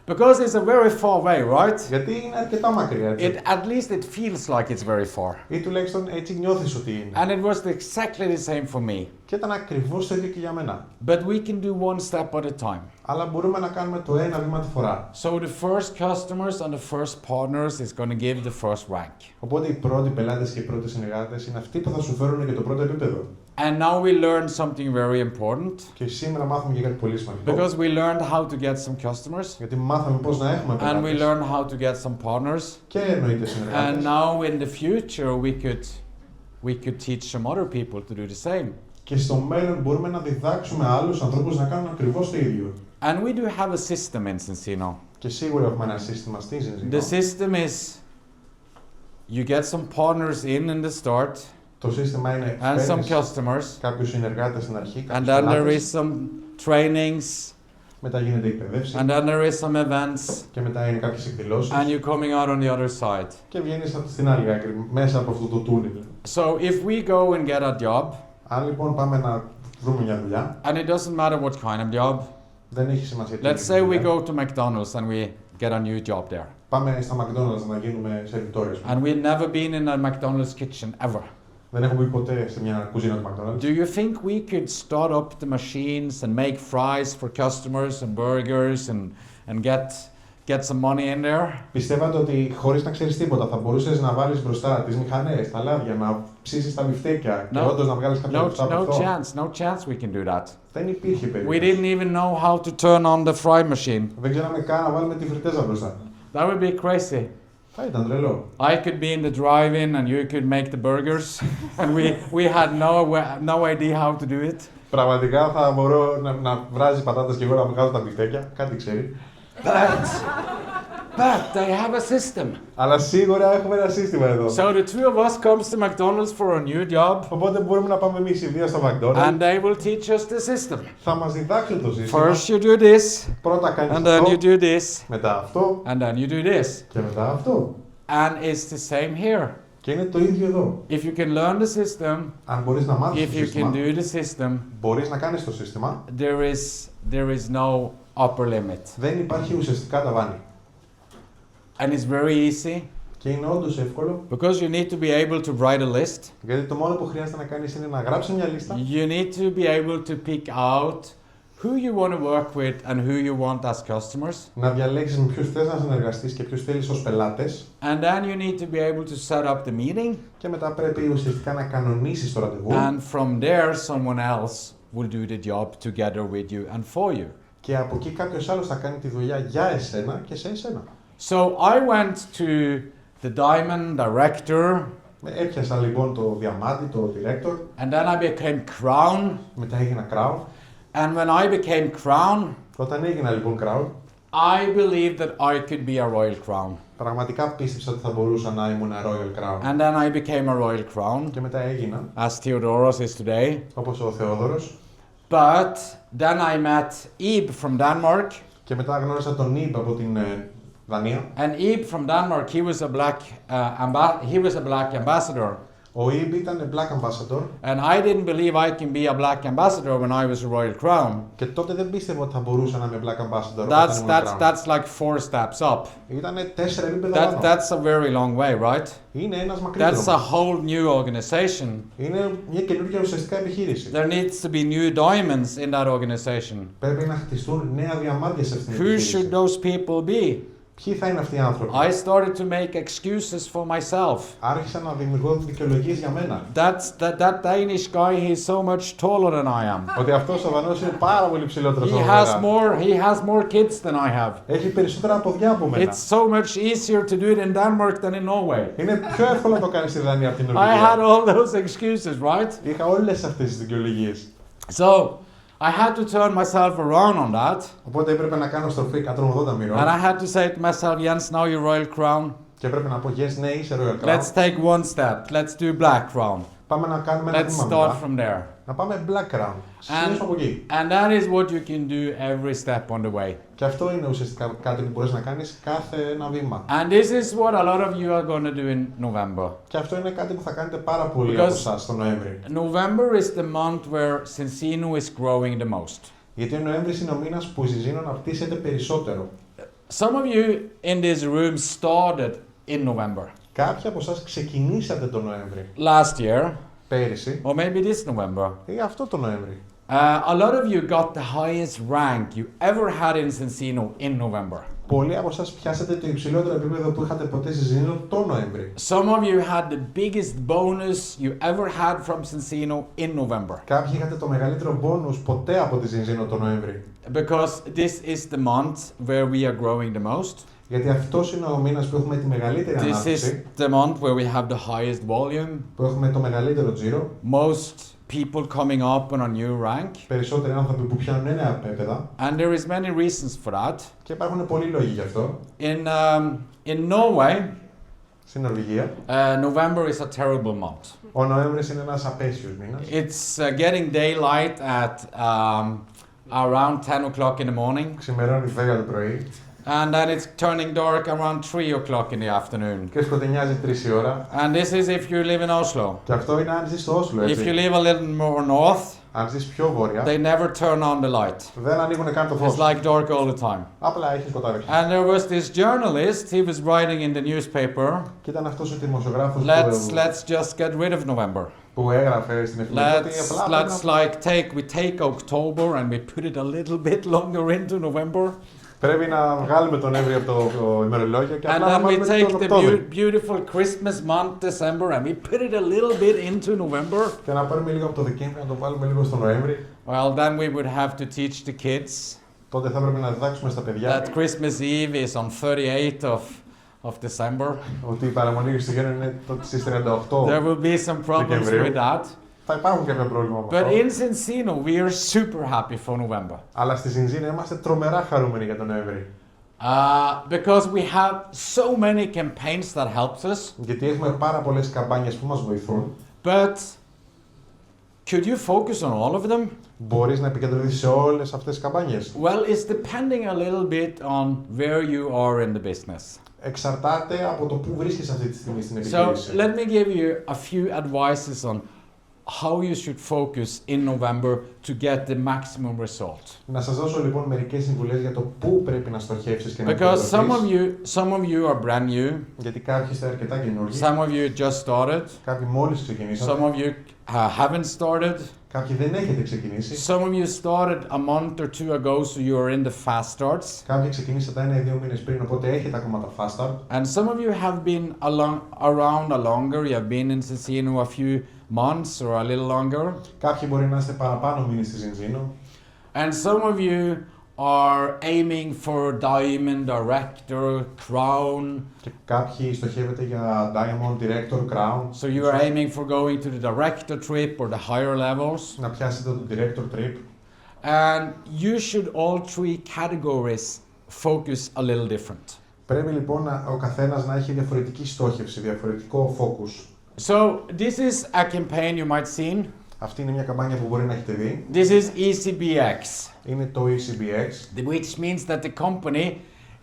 Because it's a very far way, right? Γιατί είναι αρκετά μακριά, έτσι. At least it feels like it's very far. Ή τουλάχιστον έτσι νιώθεις ότι είναι. And it was exactly the same for me. Και ήταν ακριβώς το ίδιο και για μένα. But we can do one step at a time. Αλλά μπορούμε να κάνουμε το ένα βήμα τη φορά. So the first customers and the first partners is going to give the first rank. Οπότε οι πρώτοι πελάτες και οι πρώτοι συνεργάτες είναι αυτοί που θα σου φέρουν και το πρώτο επίπεδο. And now we learned something very important. Και σήμερα μάθαμε για κάτι πολύ σημαντικό. Because we learned how to get some customers. Γιατί μάθαμε πώς να έχουμε And we πελάτες. learned how to get some partners. Και εννοείται And συνεργάτες. now in the future we could teach some other people to do the same. Και στο μέλλον μπορούμε να διδάξουμε άλλους ανθρώπους να κάνουν ακριβώς το ίδιο. And we do have a system in Cincino. Και σίγουρα έχουμε ένα σύστημα στην The Cincino. system is you get some partners in the start Το σύστημα είναι and some φέρνεις κάποιους κάποιους συνεργάτες στην αρχή, and κάποιους then there πελάτες, is some trainings μετά γίνεται εκπαίδευση and then there is some events και μετά είναι κάποιες εκδηλώσεις and you're coming out on the other side. και βγαίνεις στην άλλη άκρη, μέσα από αυτό το τούνελ. So if we go and get a job, Αν λοιπόν πάμε να βρούμε μια δουλειά, and it doesn't matter what kind of job, δεν έχει σημασία τι let's είναι say we δουλειά. go to McDonald's and we get a new job there. Πάμε στα McDonald's να γίνουμε σερβιτόρες. And we've never been in a McDonald's kitchen ever. Δεν έχω μπει ποτέ σε μια κουζίνα του McDonald's. Do you think we could start up the machines and make fries for customers and burgers and get some money in there? Πιστεύατε ότι χωρίς να ξέρεις τίποτα θα μπορούσες να βάλεις μπροστά τις μηχανές, τα λάδια, να ψήσεις τα μπιφτέκια και όντως να βγάλεις κάποια λεφτά από αυτό? No chance we can do that. Δεν υπήρχε We περίπτωση. didn't even know how to turn on the fry machine. Δεν ξέραμε καν να βάλουμε τη φριτέζα μπροστά. That would be crazy. Θα ήταν τρελό. I could be in the drive-in and you could make the burgers and we had no idea how to do it. Πραγματικά θα μπορώ να βράζει πατάτες και εγώ να βγάζω τα μπιφτέκια. Κάτι ξέρει. But they have a system. Αλλά σίγουρα έχουμε ένα σύστημα εδώ. So the two of us comes to McDonald's for a new job Οπότε μπορούμε να πάμε εμείς οι δύο στο McDonald's. and they will teach us the system. Θα μας διδάξουν το σύστημα. First you do this Πρώτα κάνεις and then αυτό, you do this μετά αυτό and then you do this. και μετά αυτό. And it's the same here. Και είναι το ίδιο εδώ. If you can learn the system, Αν μπορείς να μάθεις if το you can σύστημα, do the system, μπορείς να κάνεις το σύστημα, there is no upper limit. δεν υπάρχει ουσιαστικά ταβάνι. And it's very easy Και είναι όντως εύκολο, because you need to be able to write a list. γιατί το μόνο που χρειάζεται να κάνεις είναι να γράψεις μια λίστα You need to be able to pick out who you want to work with and who you want as customers. να διαλέξεις με ποιους θες να συνεργαστείς και ποιους θέλεις ως πελάτες And then you need to be able to set up the meeting. και μετά πρέπει ουσιαστικά να κανονίσεις το ραντεβού And from there, someone else will do the job together with you and for you. και από εκεί κάποιος άλλος θα κάνει τη δουλειά για εσένα και σε εσένα. So I went to the Diamond Director, Έπιασα λοιπόν το διαμάντι, το director, and then I became Crown. μετά έγινα crown. And when I became Crown, Όταν έγινα λοιπόν crown, I believed that I could be a Royal Crown. πραγματικά πίστεψα ότι θα μπορούσα να ήμουν royal crown. And then I became a Royal Crown, Και μετά έγινα, as Theodoros is today. όπως ο Θεόδωρος. But then I met Ib from Denmark. Και μετά γνώρισα τον Ιμπ από την Δανία. And Ib from Denmark, he was a black ambassador. Ο Ιμπ ήταν Black Ambassador And I didn't believe I can be a black ambassador when I was a Royal Crown. και τότε δεν πίστευα ότι θα μπορούσα να είμαι Black Ambassador όταν ήμουν Crown. That's like 4 steps up. Ήτανε 4 επίπεδα πάνω. That's a very long way, right? Είναι ένας μακρύτερο. That's a whole new organization. Είναι μια καινούργια ουσιαστικά επιχείρηση. There needs to be new diamonds in that organization. Πρέπει να χτιστούν νέα διαμάντια σε αυτήν την Who επιχείρηση. should those people be? Ποιοι θα είναι αυτοί οι άνθρωποι? I started to make excuses for myself. Άρχισα να δημιουργώ δικαιολογίες για μένα. That Danish guy, he's so much taller than I am. Ότι αυτός ο Δανός είναι πάρα πολύ ψηλότερος από He has more kids than I have. Έχει περισσότερα ποδιά από μένα. It's so much easier to do it in Denmark than in Norway. Είναι πιο εύκολο να το κάνεις στη Δανία από την I had Νορβηγία. all those excuses, right? Είχα όλες αυτές τις δικαιολογίες. So I had to turn myself around on that. Οπότε έπρεπε να κάνω στροφή 180 μοιρών. And I had to say to myself, Jens, now you're Royal Crown. Και έπρεπε να πω, yes, ναι, είσαι Royal Crown. Let's take one step. Let's do Black Crown. Πάμε να κάνουμε ένα Let's βήμα start μετά. from there. Να πάμε Black Crown. Συνεχίσουμε από εκεί. And that is what you can do every step on the way. Και αυτό είναι ουσιαστικά κάτι που μπορείς να κάνεις κάθε ένα βήμα. And this is what a lot of you are going to do in November. Και αυτό είναι κάτι που θα κάνετε πάρα πολλοί από εσάς τον Νοέμβρη. November is the month where Cincino is growing the most. Γιατί ο Νοέμβρης είναι ο μήνας που η Cincino αναπτύσσεται περισσότερο. Some of you in this room started in November. Κάποιοι από εσάς ξεκινήσατε τον Νοέμβρη. Last year, πέρυσι or maybe this November. ή αυτό το Νοέμβρη. A lot of you got the highest rank you ever had in Cincino in November. Πολλοί από εσάς πιάσατε το υψηλότερο επίπεδο που είχατε ποτέ στη Cincino το Νοέμβρη. Some of you had the biggest bonus you ever had from Cincino in November. Κάποιοι είχατε το μεγαλύτερο bonus ποτέ από τη Cincino το Νοέμβρη. Because this is the month where we are growing the most. Γιατί αυτός είναι ο μήνας που έχουμε τη μεγαλύτερη This is ανάπτυξη, the month where we have the highest volume. που έχουμε το μεγαλύτερο τζίρο, Most people coming up on a new rank. περισσότεροι άνθρωποι που πιάνουν νέα επίπεδα And there is many reasons for that. και υπάρχουν πολλοί λόγοι γι' αυτό. In Norway, Στην Νορβηγία, November is a terrible month. ο Νοέμβρης είναι ένας απέσιος μήνας. It's getting daylight at around 10 o'clock in the morning. Ξημερώνει 10 το πρωί And then it's turning dark around 3 o'clock in the afternoon. και σκοτεινιάζει 3 η ώρα. And this is if you live in Oslo. Και αυτό είναι αν ζεις στο Όσλο, If you έτσι. live a little more north, Αν ζεις πιο βόρεια, they never turn on the light. δεν ανοίγουν καν το It's φως. like dark all the time. Απλά έχει σκοτάδι. And there was this journalist, he was writing in the newspaper, Και ήταν αυτός ο δημοσιογράφος let's just get rid of November. που έγραφε στην εφημερίδα ότι απλά We take October and we put it a little bit longer into November. πρέπει να βγάλουμε τον Νοέμβρη από το ημερολόγιο και And απλά να then we βάλουμε take τον the Οκτώβρη. beautiful Christmas month, December, and we put it a little bit into November. Και να πάρουμε λίγο από το Δεκέμβρη να το βάλουμε λίγο στο Νοέμβρη. Well, then we would have to teach the kids Τότε θα πρέπει να διδάξουμε στα παιδιά that Christmas Eve is on 38th of December. ότι η παραμονή Χριστουγέννων είναι στις 38. There will be some problems Δεκεμβρίου. with that. Θα υπάρχουν κάποια πρόβλημα με But αυτό. in Cincino, we are super happy for November. Αλλά στη Cincino είμαστε τρομερά χαρούμενοι για τον Νοέμβρη. Because we have so many campaigns that helps us. Γιατί έχουμε πάρα πολλές καμπάνιες που μας βοηθούν. But could you focus on all of them? Μπορείς να επικεντρωθείς σε όλες αυτές τις καμπάνιες. Well, it's depending a little bit on where you are in the business. Εξαρτάται από το που βρίσκεσαι αυτή τη στιγμή στην So επιχείρηση. let me give you a few advices on how you should focus in November to get the maximum result. Να σας δώσω λοιπόν μερικές συμβουλές για το πού πρέπει να στοχεύσεις και να Because επικεντρωθείς. some of you are brand new, Γιατί κάποιοι είστε αρκετά καινούργοι, some of you just started, κάποιοι μόλις some ξεκινήσατε, of you haven't started, κάποιοι δεν έχετε ξεκινήσει, some of you started a month or two ago, so you are in the fast starts, κάποιοι ξεκινήσατε 1 ή 2 μήνες πριν, οπότε έχετε ακόμα τα fast start. and some of you have been around a longer. You have been in Cincino a few months or a little longer, Κάποιοι μπορεί να είστε παραπάνω μήνες στη Cincino. and some of you are aiming for Diamond, Director, Crown. Και κάποιοι στοχεύετε για Diamond, Director, Crown. So you are aiming for going to the Director trip or the higher levels. Να πιάσετε το Director Trip. And you should all three categories focus a little different. Πρέπει λοιπόν ο καθένας να έχει διαφορετική στόχευση, διαφορετικό focus. So this is a campaign you might seen. Αυτή είναι μια καμπάνια που μπορεί να έχετε δει. This is ECBX, Είναι το ECBX, which means that the company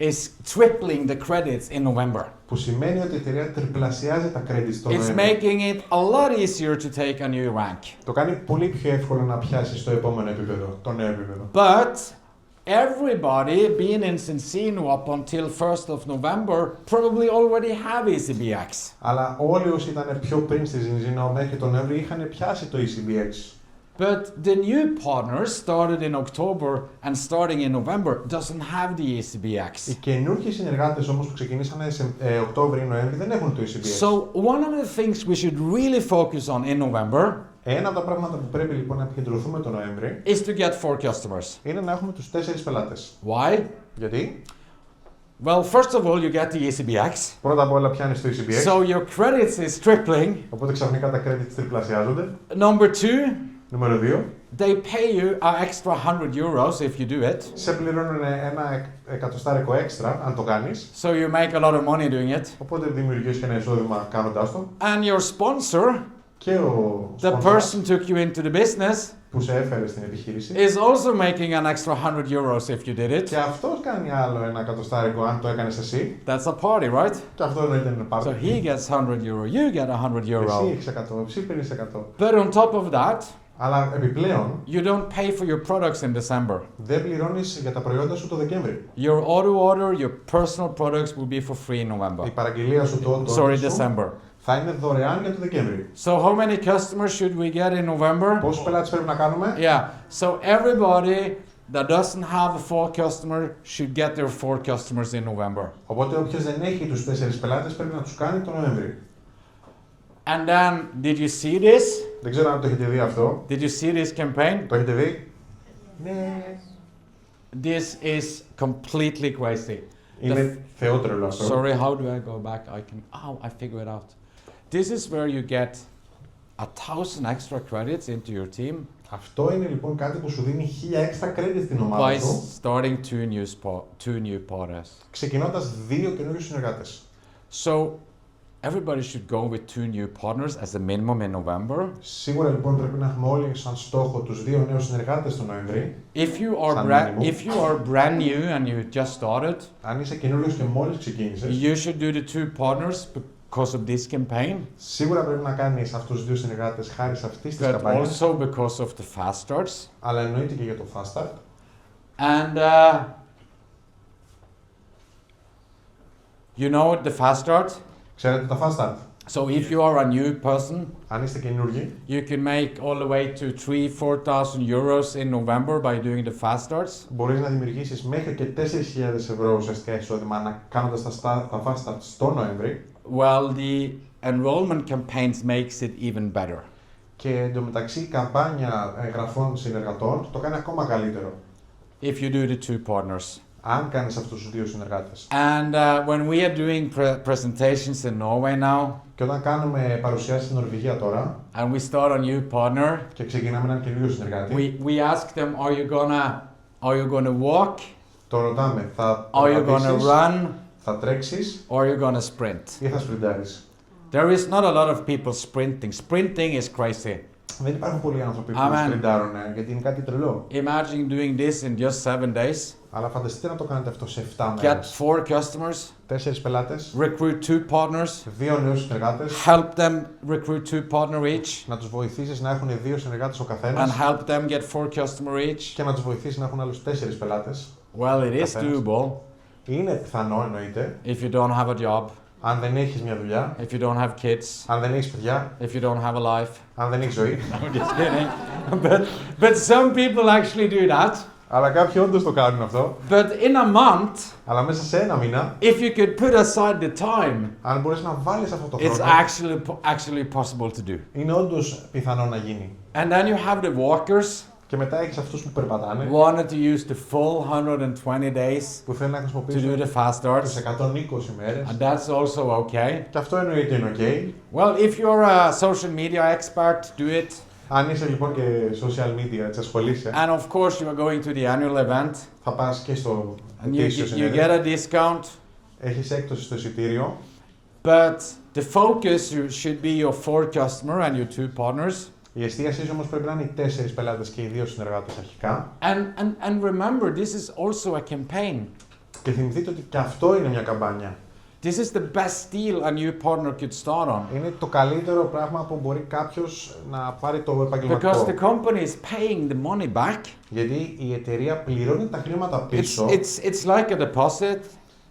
is tripling the credits in November. που σημαίνει ότι η εταιρεία τριπλασιάζει τα credits στο It's Νοέμβρη. making it a lot easier to take a new rank. Το κάνει πολύ πιο εύκολο να πιάσει στο επόμενο επίπεδο, το νέο επίπεδο. But everybody being in Cincino up until 1st of November probably already have ECBX. Αλλά όλοι όσοι ήταν πιο πριν στη Cincino μέχρι τον Νοέμβρη είχαν πιάσει το ECBX. But the new partners started in October and starting in November doesn't have the Οι ECBX. καινούργιοι συνεργάτες όμως που ξεκινήσανε σε Οκτώβρη ή Νοέμβρη δεν έχουν το ECBX. So one of the things we should really focus on in November Ένα από τα πράγματα που πρέπει λοιπόν να επικεντρωθούμε τον Νοέμβρη is to get 4 customers. είναι να έχουμε τους 4 πελάτες. Why? Γιατί? Well, first of all, you get the ECBX. Πρώτα απ' όλα πιάνεις το ECBX, So your credits is tripling. οπότε ξαφνικά τα credits τριπλασιάζονται. Number 2, Νούμερο 2, they pay you an extra 100 euros if you do it. σε πληρώνουν ένα εκατοστάρικο έξτρα αν το κάνεις, So you make a lot of money doing it. οπότε δημιουργείς και ένα εισόδημα κάνοντάς το. And your sponsor, Και ο the sponsor person took you into the business, που σε έφερε στην επιχείρηση, is also making an extra 100 euros if you did it. και αυτός κάνει άλλο ένα εκατοστάρικο αν το έκανες εσύ. That's a party, right? Και αυτό εννοείται είναι So πάρτι. he gets 100 euro, you get 100 Εσύ euro. έχεις 100, εσύ παίρνεις 100. But on top of that, Αλλά επιπλέον you don't pay for your products in December. δεν πληρώνεις για τα προϊόντα σου το Δεκέμβρη. Your auto order, your personal products will be for free in November. Η παραγγελία σου το Sorry, σου December. θα είναι δωρεάν για το Δεκέμβρη. So how many customers should we get in November? Πόσους πελάτες πρέπει να κάνουμε? Yeah. So everybody that doesn't have 4 customers should get their 4 customers in November. Οπότε όποιος δεν έχει τους 4 πελάτες πρέπει να τους κάνει τον Νοέμβρη. And then, did you see this? Δεν ξέρω αν το έχετε δει αυτό. Did you see this campaign? Το έχετε δει? Ναι. This is completely crazy. Είναι θεότρελο αυτό. Sorry, how do I go back? I figure it out. This is where you get 1,000 extra credits into your team Αυτό είναι λοιπόν κάτι που σου δίνει 1000 έξτρα credit στην ομάδα by σου, starting two new partners. ξεκινώντας 2 καινούριους συνεργάτες. So everybody should go with 2 new partners as a minimum in November. Σίγουρα λοιπόν πρέπει να έχουμε όλοι σαν στόχο τους 2 νέους συνεργάτες τον Νοέμβρη. If you are brand new and you just started, Αν είσαι καινούριος και μόλις ξεκίνησες, you should do the 2 partners because of this campaign, σίγουρα πρέπει να κάνεις αυτούς τους 2 συνεργάτες χάρη σε αυτής της but καμπάνιας, also because of the fast starts. αλλά εννοείται και για το Fast Start. And you know the fast start? Ξέρετε τα Fast Start. So if you are a new person, Αν είστε καινούργοι, you can make all the way to 3,000-4,000 euros in November by doing the fast starts. μπορείς να δημιουργήσεις μέχρι και 4.000 ευρώ ουσιαστικά εισόδημα κάνοντας τα Fast Start στο Νοέμβρη. Well, the enrollment campaigns makes it even better. Και εντωμεταξύ η καμπάνια εγγραφών συνεργατών το κάνει ακόμα καλύτερο. If you do the 2 partners. Αν κάνεις αυτούς τους 2 συνεργάτες. And when we are doing presentations in Norway now, Και όταν κάνουμε παρουσιάσεις στην Νορβηγία τώρα and we start a new partner, και ξεκινάμε έναν καινούριο συνεργάτη, we ask them, are you gonna walk, το ρωτάμε, θα are you gonna περπατήσεις, run, θα τρέξεις or are you gonna sprint? ή θα σπριντάρεις. There is not a lot of people sprinting. Sprinting is crazy. Δεν υπάρχουν πολλοί άνθρωποι που Amen. σπριντάρουν, γιατί είναι κάτι τρελό. Imagine doing this in just 7 days. Αλλά φανταστείτε να το κάνετε αυτό σε 7 Get μέρες. 4 customers, 4 πελάτες, recruit 2 partners, 2 νέους συνεργάτες, help them recruit 2 partner each, να τους βοηθήσεις να έχουν 2 συνεργάτες ο and καθένας help them get 4 customer each. και να τους βοηθήσεις να έχουν άλλους 4 πελάτες. Well, it is Καθένας. doable Είναι πιθανό εννοείται, if you don't have a job, αν δεν έχεις μια δουλειά, if you don't have kids, αν δεν έχεις παιδιά, if you don't have a life. αν δεν έχεις ζωή. I'm just kidding. but some people actually do that. Αλλά κάποιοι όντως το κάνουν αυτό. But in a month, Αλλά μέσα σε ένα μήνα, if you could put aside the time, αν μπορείς να βάλεις αυτό το it's χρόνο, actually possible to do. είναι όντως πιθανό να γίνει. And then you have the walkers Και μετά έχεις αυτούς που περπατάνε, wanted to use the full 120 days που θέλουν να to do χρησιμοποιήσουν the fast τις starts, 120 μέρες. and that's also okay. Και αυτό εννοείται είναι ok. Well, if you're a social media expert, do it. Αν είσαι λοιπόν και social media, έτσι ασχολείσαι, And of course, you are going to the annual event, θα πας και στο and ετήσιο you συνέδριο. get a discount. Έχεις έκπτωση στο εισιτήριο, But the focus should be your 4 customer and your 2 partners. η εστίασή σου όμως πρέπει να είναι οι 4 πελάτες και οι 2 συνεργάτες αρχικά. And remember, this is also a campaign. Και θυμηθείτε ότι και αυτό είναι μια καμπάνια. This is the best deal a new partner could start on. Είναι το καλύτερο πράγμα που μπορεί κάποιος να πάρει το Because επαγγελματικό. the company is paying the money back. Γιατί η εταιρεία πληρώνει τα χρήματα πίσω. It's like a deposit.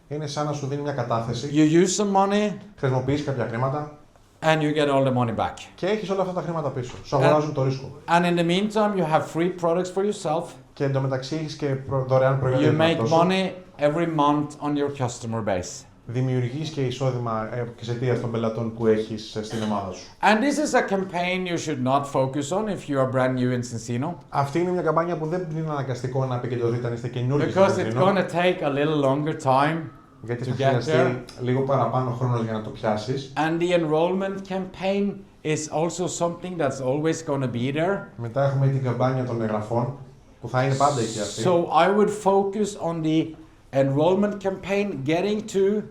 Είναι σαν να σου δίνει μια κατάθεση. You use some money Χρησιμοποιείς κάποια χρήματα and you get all the money back. και έχεις όλα αυτά τα χρήματα πίσω. Σου αγοράζουν το ρίσκο. And in the meantime, you have free products for yourself. Και εντωμεταξύ έχεις και δωρεάν προϊόντα You για τον make εαυτό σου. money every month on your customer base. Δημιουργείς και εισόδημα εξαιτίας των πελατών που έχεις στην ομάδα σου. And this is a campaign you should not focus on if you are brand new in Cincino. Αυτή είναι μια καμπάνια που δεν είναι αναγκαστικό να επικεντρωθείτε αν είστε καινούργιοι Because στην it's Κωνσταντίνο. going to take a little longer time. Γιατί to θα get χρειαστεί there. λίγο παραπάνω χρόνος για να το πιάσεις. And the enrollment campaign is also something that's always going to be there. Μετά έχουμε την καμπάνια των εγγραφών που θα είναι πάντα εκεί αυτή. So I would focus on the enrollment campaign, getting to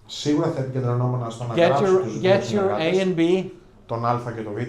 Σίγουρα θα επικεντρωνόμουν στο να get γράψω τους δύο your A συνεργάτες, and B τον Α και τον Β,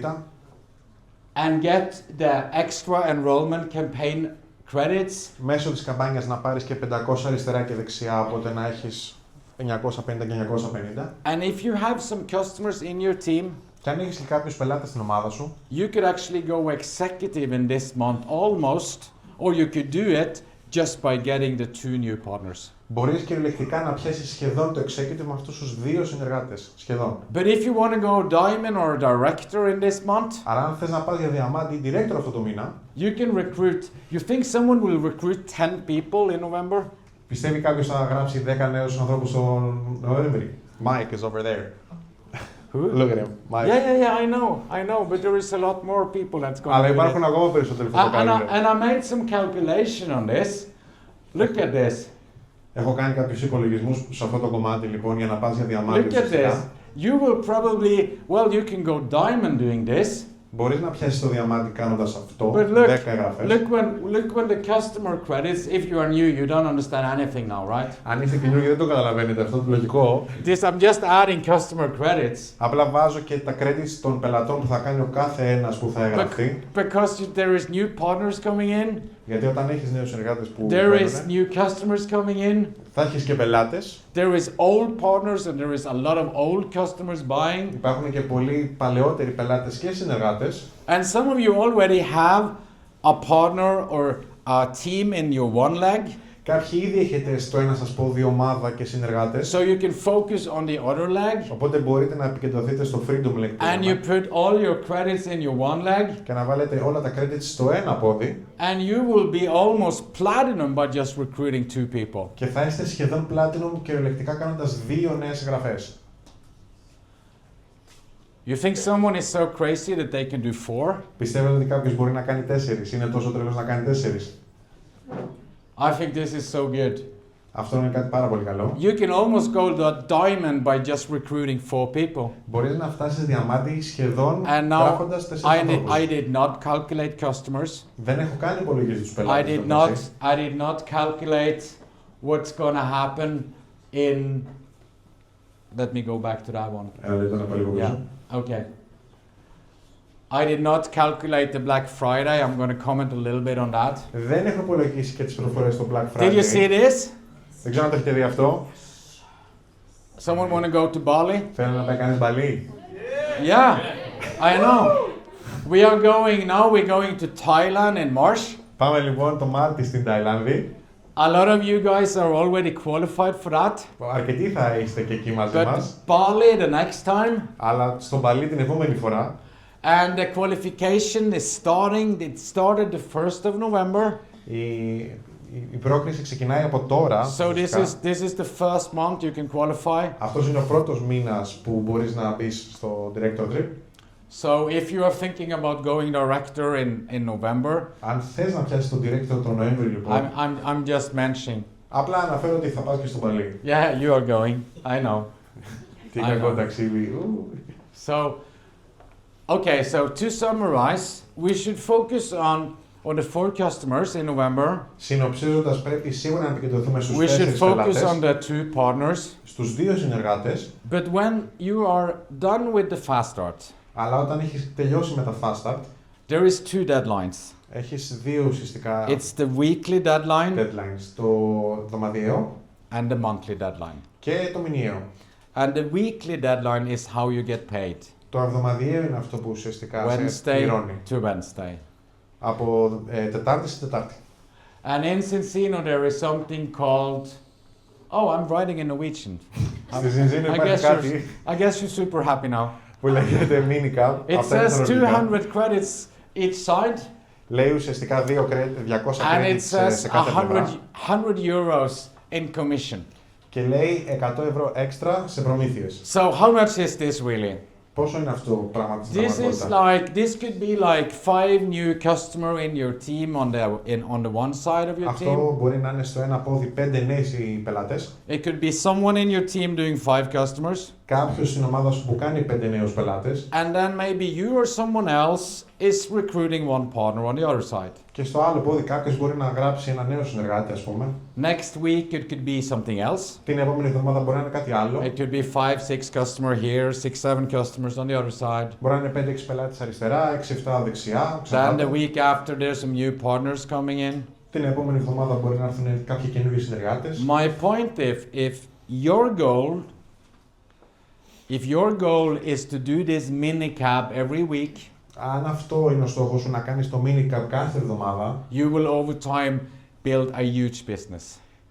and get the extra enrollment campaign credits. μέσω της καμπάνιας να πάρεις και 500 αριστερά και δεξιά, οπότε να έχεις 950 και 950. And if you have some customers in your team, Και αν έχεις και κάποιους πελάτες στην ομάδα σου, you could actually go executive in this month almost, or you could do it just by getting the 2 new partners. Μπορείς κυριολεκτικά να πιάσεις σχεδόν το executive με αυτούς τους δύο συνεργάτες. Σχεδόν. But if you want to go diamond or director in this month, Άρα, αν θες να πας για διαμάντη ή director αυτό το μήνα, you can recruit. You think someone will recruit 10 people in November? πιστεύει κάποιος θα γράψει 10 νέους ανθρώπους τον Νοέμβρη. Mike is over there. Who? Look at him. Mike. Yeah, I know, but there is a lot more people that's going Αλλά to do υπάρχουν this. ακόμα περισσότεροι φωτοκαλλιέργειες. And I made some calculation on this. Look at this. Έχω κάνει κάποιους υπολογισμούς σε αυτό το κομμάτι λοιπόν για να πας για διαμάντη. Look at this. You will probably, well, you can go diamond doing this. Μπορείς να πιάσεις το διαμάντι κάνοντας αυτό, But look, 10 εγγραφές. look when the customer credits. If you are new, you don't understand anything now, right? Αν είστε καινούργοι δεν το καταλαβαίνετε αυτό το λογικό. I'm just adding customer credits. Απλά βάζω και τα credits των πελατών που θα κάνει ο κάθε ένας που θα εγγραφεί. Because there is new partners coming in. Γιατί όταν έχεις νέους συνεργάτες που There is μπαίνουνε, new customers coming in. θα έχεις και πελάτες. There is old partners and there is a lot of old customers buying. Υπάρχουν και πολλοί παλαιότεροι πελάτες και συνεργάτες. And some of you already have a partner or a team in your one leg. Κάποιοι ήδη έχετε στο ένα σας πόδι ομάδα και συνεργάτες. So you can focus on the other leg. Οπότε μπορείτε να επικεντρωθείτε στο Freedom Leg And you put all your credits in your one leg. και να βάλετε όλα τα credits στο ένα πόδι. And you will be almost platinum by just recruiting 2 people. Και θα είστε σχεδόν platinum κυριολεκτικά κάνοντας 2 νέες εγγραφές. You think someone is so crazy that they can do 4? Πιστεύετε ότι κάποιος μπορεί να κάνει 4, είναι τόσο τρελός να κάνει 4. I think this is so good. Αυτό είναι κάτι πάρα πολύ καλό. You can almost go to diamond by just recruiting 4 people. Μπορείς να φτάσεις διαμάντη σχεδόν And now γράφοντας 4 ανθρώπους. I did not calculate customers. Δεν έχω κάνει υπολογίσεις τους πελάτες. I did not calculate what's going to happen in. Let me go back to that one. Ένα λεπτό να πάω λίγο πίσω. Yeah. Okay. I did not calculate the Black Friday. I'm going to comment a little bit on that. Δεν έχω υπολογίσει και τις προφορές στο Black Friday. Did you see this? Δεν ξέρω αν το έχετε δει αυτό. Someone want to go to Bali? Θέλει να πάει κανείς Μπαλί. Yeah, I know. We are going now. We're going to Thailand in March. Πάμε λοιπόν το Μάρτι στην Ταϊλάνδη. A lot of you guys are already qualified for that. Αρκετοί θα είστε και εκεί μαζί But μας. Bali the next time. Αλλά στον Μπαλί την επόμενη φορά. And the qualification is starting. It started the 1st of November. Η πρόκριση ξεκινάει από τώρα. So this is the first month you can qualify. Αυτός είναι ο πρώτος μήνας που μπορείς να μπεις στο Director Trip. So if you are thinking about going director in November, Αν θες να πιάσεις τον Director τον Νοέμβριο λοιπόν, I'm just mentioning. απλά αναφέρω ότι θα πας και στο Μπαλί. Yeah, you are going. I know. Τι κακό ταξίδι. So, okay. So to summarize, we should focus on the 4 customers in November. Συνοψίζοντας, πρέπει σίγουρα να επικεντρωθούμε στους We should 4 focus πελάτες, on the 2 partners. στους 2 συνεργάτες, But when you are done with the fast start, αλλά όταν έχεις τελειώσει με τα Fast Start, there is 2 deadlines. έχεις 2 ουσιαστικά It's the weekly deadline deadlines, το εβδομαδιαίο and the monthly deadline. και το μηνιαίο. And the weekly deadline is how you get paid. Το εβδομαδιαίο είναι αυτό που ουσιαστικά σε Wednesday πληρώνει. to Wednesday. Από Τετάρτη σε Τετάρτη. And in Cincino there is something called. Oh, I'm writing in Norwegian. Στη Ζινζίνο υπάρχει κάτι I guess you're super happy now. που λέγεται Minicap. It says 200 credits each side, Λέει ουσιαστικά 200 and it credits says σε κάθε πλευρά 100 euros in commission. και λέει 100 ευρώ έξτρα σε προμήθειες. So how much is this really? Πόσο είναι αυτό πράγματι στην This is πραγματικότητα? this could be like 5 new customer in your team on the one side of your team. Αυτό μπορεί να είναι στο ένα πόδι 5 νέοι οι πελάτες. It could be someone in your team doing 5 customers. Κάποιος στην ομάδα σου που κάνει 5 νέους πελάτες. And then maybe you or someone else is recruiting one partner on the other side. Και στο άλλο πόδι κάποιος μπορεί να γράψει ένα νέο συνεργάτη, ας πούμε. Next week it could be something else. Την επόμενη εβδομάδα μπορεί να είναι κάτι άλλο. It could be 5-6 customer here, 6-7 customers on the other side. Μπορεί να είναι 5-6 πελάτες αριστερά, 6-7 δεξιά. Then the week after there's some new partners coming in. Την επόμενη εβδομάδα μπορεί να έρθουν κάποιοι καινούργιοι συνεργάτες. My point if your goal is to do this mini cab every week, Αν αυτό είναι ο στόχος σου να κάνεις το minicap κάθε εβδομάδα, you will over time build a huge business.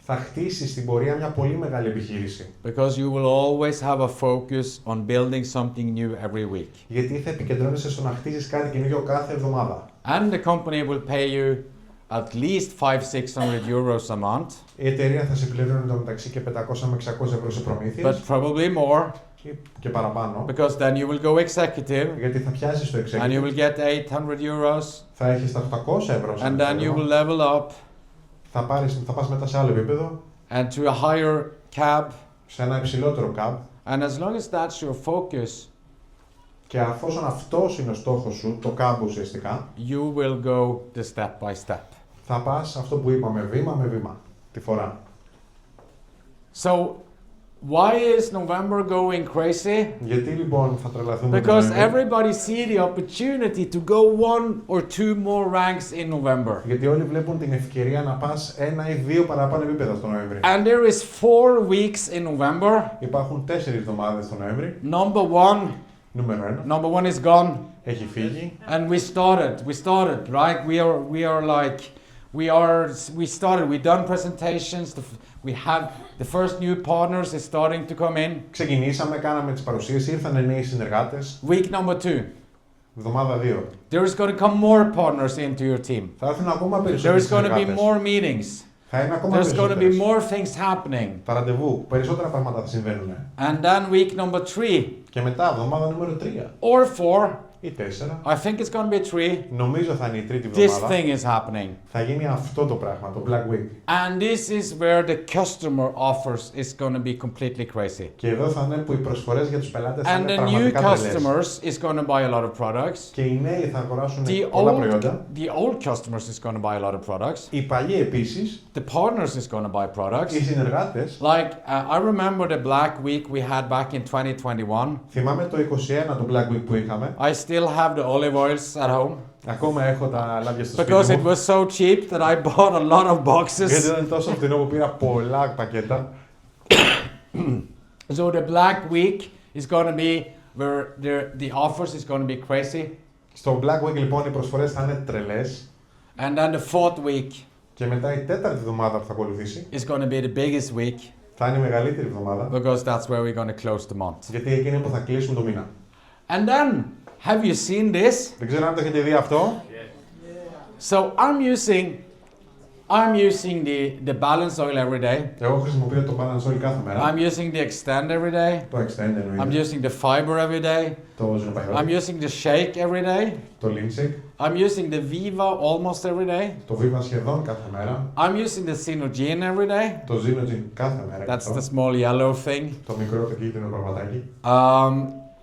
θα χτίσεις στην πορεία μια πολύ μεγάλη επιχείρηση. Because you will always have a focus on building something new every week. Γιατί θα επικεντρώνεσαι στο να χτίσεις κάτι καινούργιο κάθε εβδομάδα. And the company will pay you at least 500-600 euros a month. Η εταιρεία θα σε πληρώνει το μεταξύ και 500 με 600 ευρώ σε προμήθειες. But probably more. Και παραπάνω. Because then you will go executive. Γιατί θα πιάσεις το executive. And you will get 800 euros. Θα έχεις τα 800 ευρώ. And then you will level up. Θα πας μετά σε άλλο επίπεδο. And to a higher cab. Σε ένα υψηλότερο cab. And as long as that's your focus, και αφόσον αυτός είναι ο στόχος σου, το cab ουσιαστικά, you will go the step by step. Θα πας αυτό που είπαμε βήμα με βήμα τη φορά. So, why is November going crazy? Γιατί λοιπόν θα τρελαθούμε? Because everybody see the opportunity to go 1 or 2 more ranks in November. Γιατί όλοι βλέπουν την ευκαιρία να πας 1 ή 2 παραπάνω επίπεδα στο Νοέμβρη. And there is 4 weeks in November. Υπάρχουν 4 εβδομάδες στο Νοέμβρη. Number 1. Νούμερο 1. Number 1 is gone. Έχει φύγει. And we started, right? We are like, we started, we done presentations, we have, the first new partners is starting to come in. Ξεκινήσαμε, κάναμε τις παρουσίες, ήρθαν νέοι συνεργάτες. Week number 2. Εβδομάδα 2. There is going to come more partners into your team. Θα έρθουν ακόμα There περισσότεροι is going to be συνεργάτες. more meetings. Θα είναι ακόμα There's going to be περισσότερες. more things happening. Τα ραντεβού, περισσότερα πράγματα θα συμβαίνουν. And then week number 3. Και μετά, εβδομάδα νούμερο 3. Or 4. Ή 4. I think it's going to be 3. Νομίζω θα είναι η τρίτη This εβδομάδα. thing is happening. Θα γίνει αυτό το πράγμα, το Black Week. And this is where the customer offers is going to be completely crazy. Και εδώ θα είναι που οι προσφορές για τους πελάτες θα And είναι the new πραγματικά τρελές. customers is going to buy a lot of products. Και οι νέοι θα αγοράσουν The πολλά προϊόντα. old customers is going to buy a lot of products. Οι παλιοί επίσης, The partners is going to buy products. οι συνεργάτες. Like I remember the Black Week we had back in 2021. Θυμάμαι το 21 το Black Week που είχαμε. I still have the olive oils at home Ακόμα έχω τα λάδια στο because σπίτι it μου. was so cheap that I bought a lot of Γιατί boxes. ήταν τόσο φθηνό που πήρα πολλά πακέτα. So the Black Week is going to be where the offers is going to be crazy. Στο Black Week λοιπόν οι προσφορές θα είναι τρελές. And then the fourth week Και μετά η τέταρτη εβδομάδα που θα ακολουθήσει is going to be the biggest week θα είναι η μεγαλύτερη εβδομάδα. because that's where we're going to close the month. Γιατί εκείνη που θα κλείσουν το μήνα. And then, have you seen this? Δεν ξέρω αν το έχετε δει αυτό. So I'm using the balance oil every day. Εγώ χρησιμοποιώ το balance oil κάθε μέρα. I'm using the extend every day. Το extend I'm εννοείται. using the fiber every day. Το I'm ζενοπαϊρό. using the shake every day. Το linseed. I'm using the Viva almost every day. Το Viva σχεδόν κάθε μέρα. I'm using the Sinogene every day. Το Xenogene κάθε μέρα. That's αυτό. the small yellow thing. Το μικρό το κίτρινο πραγματάκι.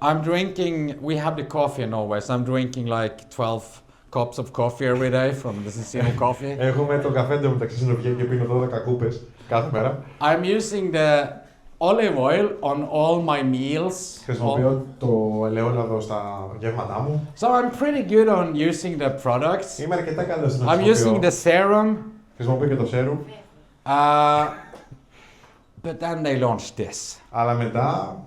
I'm drinking, we have the coffee in Norway, so I'm drinking like 12 cups of coffee every day from the Sicilian coffee. Έχουμε το καφέ μεταξύ συνοπιέ και πίνω 12 κούπες κάθε μέρα. I'm using the olive oil on all my meals. Χρησιμοποιώ το ελαιόλαδο στα γεύματά μου. So I'm pretty good on using the products. Είμαι αρκετά καλός να I'm using χρησιμοποιώ. the serum. Χρησιμοποιώ και το serum. But then they launched this. Αλλά μετά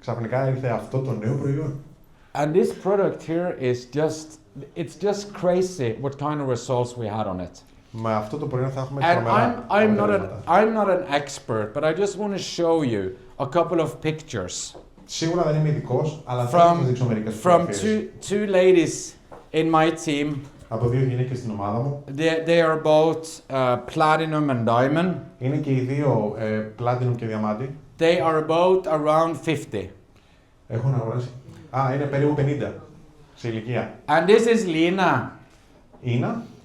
ξαφνικά ήρθε αυτό το νέο προϊόν. And this product here is it's just crazy what kind of results we had on it. Με αυτό το προϊόν θα έχουμε And τρομερά αποτελέσματα. I'm not an expert, but I just want to show you a couple of pictures Σίγουρα δεν είμαι ειδικός, αλλά θέλω να σας δείξω μερικές from φωτογραφίες. two ladies in my team. Από 2 γυναίκες στην ομάδα μου. They are both platinum and diamond. Είναι και οι δύο platinum και διαμάντι. They are both around 50. Έχουν αγοράσει. Είναι περίπου 50 σε ηλικία. And this is Lina.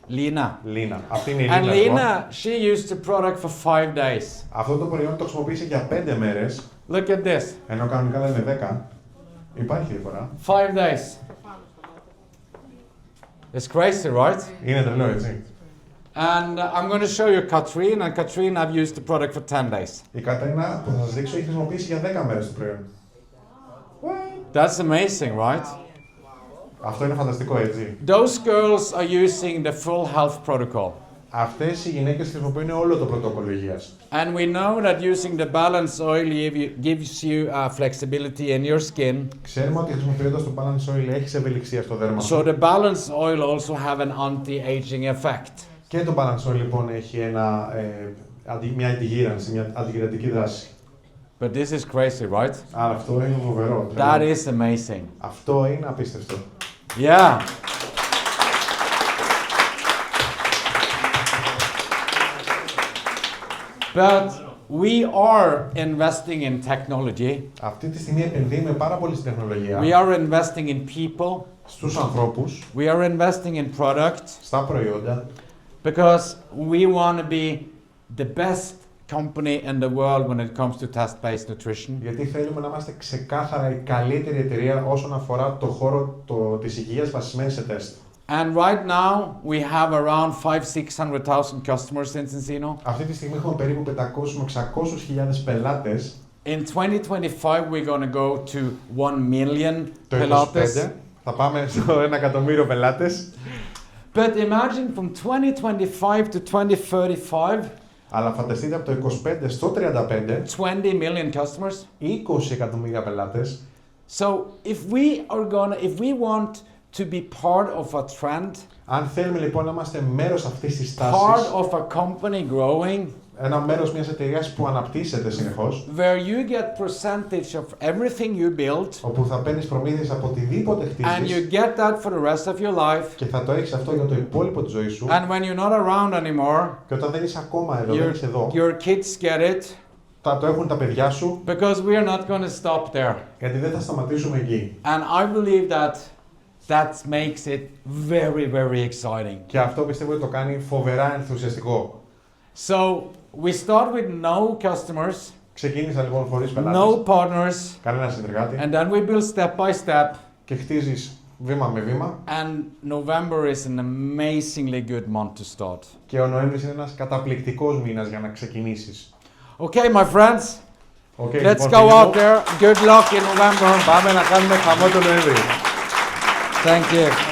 Λίνα. Αυτή είναι η And Λίνα. Lina, she used the product for 5 days. Αυτό το προϊόν το χρησιμοποίησε για 5 μέρες, Look at this. ενώ κανονικά λένε 10. Υπάρχει διαφορά. 5 days. It's crazy, right? Είναι τρελό, έτσι. And I'm going to show you Katrine. And Katrine, I've used the product for 10 days. Η Κατρίνα που θα σας δείξω έχει χρησιμοποιήσει για 10 μέρες το προϊόν. That's amazing, right? Αυτό είναι φανταστικό, έτσι. Those girls are using the full health protocol. Αυτές οι γυναίκες χρησιμοποιούν όλο το πρωτόκολλο υγείας. And we know that using the balance oil gives you flexibility in your skin. Ξέρουμε ότι χρησιμοποιώντας το balance oil έχεις ευελιξία στο δέρμα So σου. the balance oil also have an anti-aging effect. Και το balance oil λοιπόν έχει ένα μια αντιγύρανση, μια αντιγυραντική δράση. But this is crazy, right? Άρα αυτό είναι φοβερό. That is amazing. Αυτό είναι απίστευτο. Yeah. But we are investing in technology. Αυτή τη στιγμή επενδύουμε πάρα πολύ στην τεχνολογία. We are investing in people. Στους ανθρώπους. We are investing in products. Στα προϊόντα. Because we want to be the best company in the world when it comes to test-based nutrition. Γιατί θέλουμε να είμαστε ξεκάθαρα η καλύτερη εταιρεία όσον αφορά το χώρο της υγείας βασισμένη σε τεστ. And right now we have around 500,000-600,000 customers in Ensino. Αυτή τη στιγμή έχουμε περίπου 500,000 πελάτες. In 2025 we're going to go to 1 million Το πελάτες. 2025 θα πάμε στο 1 εκατομμύριο πελάτες. But imagine from 2025 to 2035. Αλλά φανταστείτε από το 25 στο 35, 20 million customers. 20 εκατομμύρια πελάτες. So if we want to be part of a trend, Αν θέλουμε λοιπόν να είμαστε μέρος αυτής της part τάσης, of a company growing, ένα μέρος μιας εταιρείας που αναπτύσσεται συνεχώς, where you get percentage of everything you build, όπου θα παίρνεις προμήθειες από οτιδήποτε and χτίσεις you get that for the rest of your life, και θα το έχεις αυτό για το υπόλοιπο της ζωής σου, and when you're not around anymore, και όταν δεν είσαι ακόμα εδώ, δεν είσαι εδώ, your kids get it, θα το έχουν τα παιδιά σου, because we are not going to stop there. γιατί δεν θα σταματήσουμε εκεί. And I believe that makes it very, very exciting. Και αυτό πιστεύω ότι το κάνει φοβερά ενθουσιαστικό. So we start with no customers, Ξεκίνησα λοιπόν χωρίς πελάτες, no partners, κανένα συνεργάτη, and then we build step by step. και χτίζεις βήμα με βήμα. And November is an amazingly good month to start. Και ο Νοέμβρης είναι ένας καταπληκτικός μήνας για να ξεκινήσεις. Okay, my friends, Okay, let's λοιπόν, go φίλοι out μου, there. Good luck in November. πάμε να κάνουμε χαμό το Νοέμβρη. Thank you.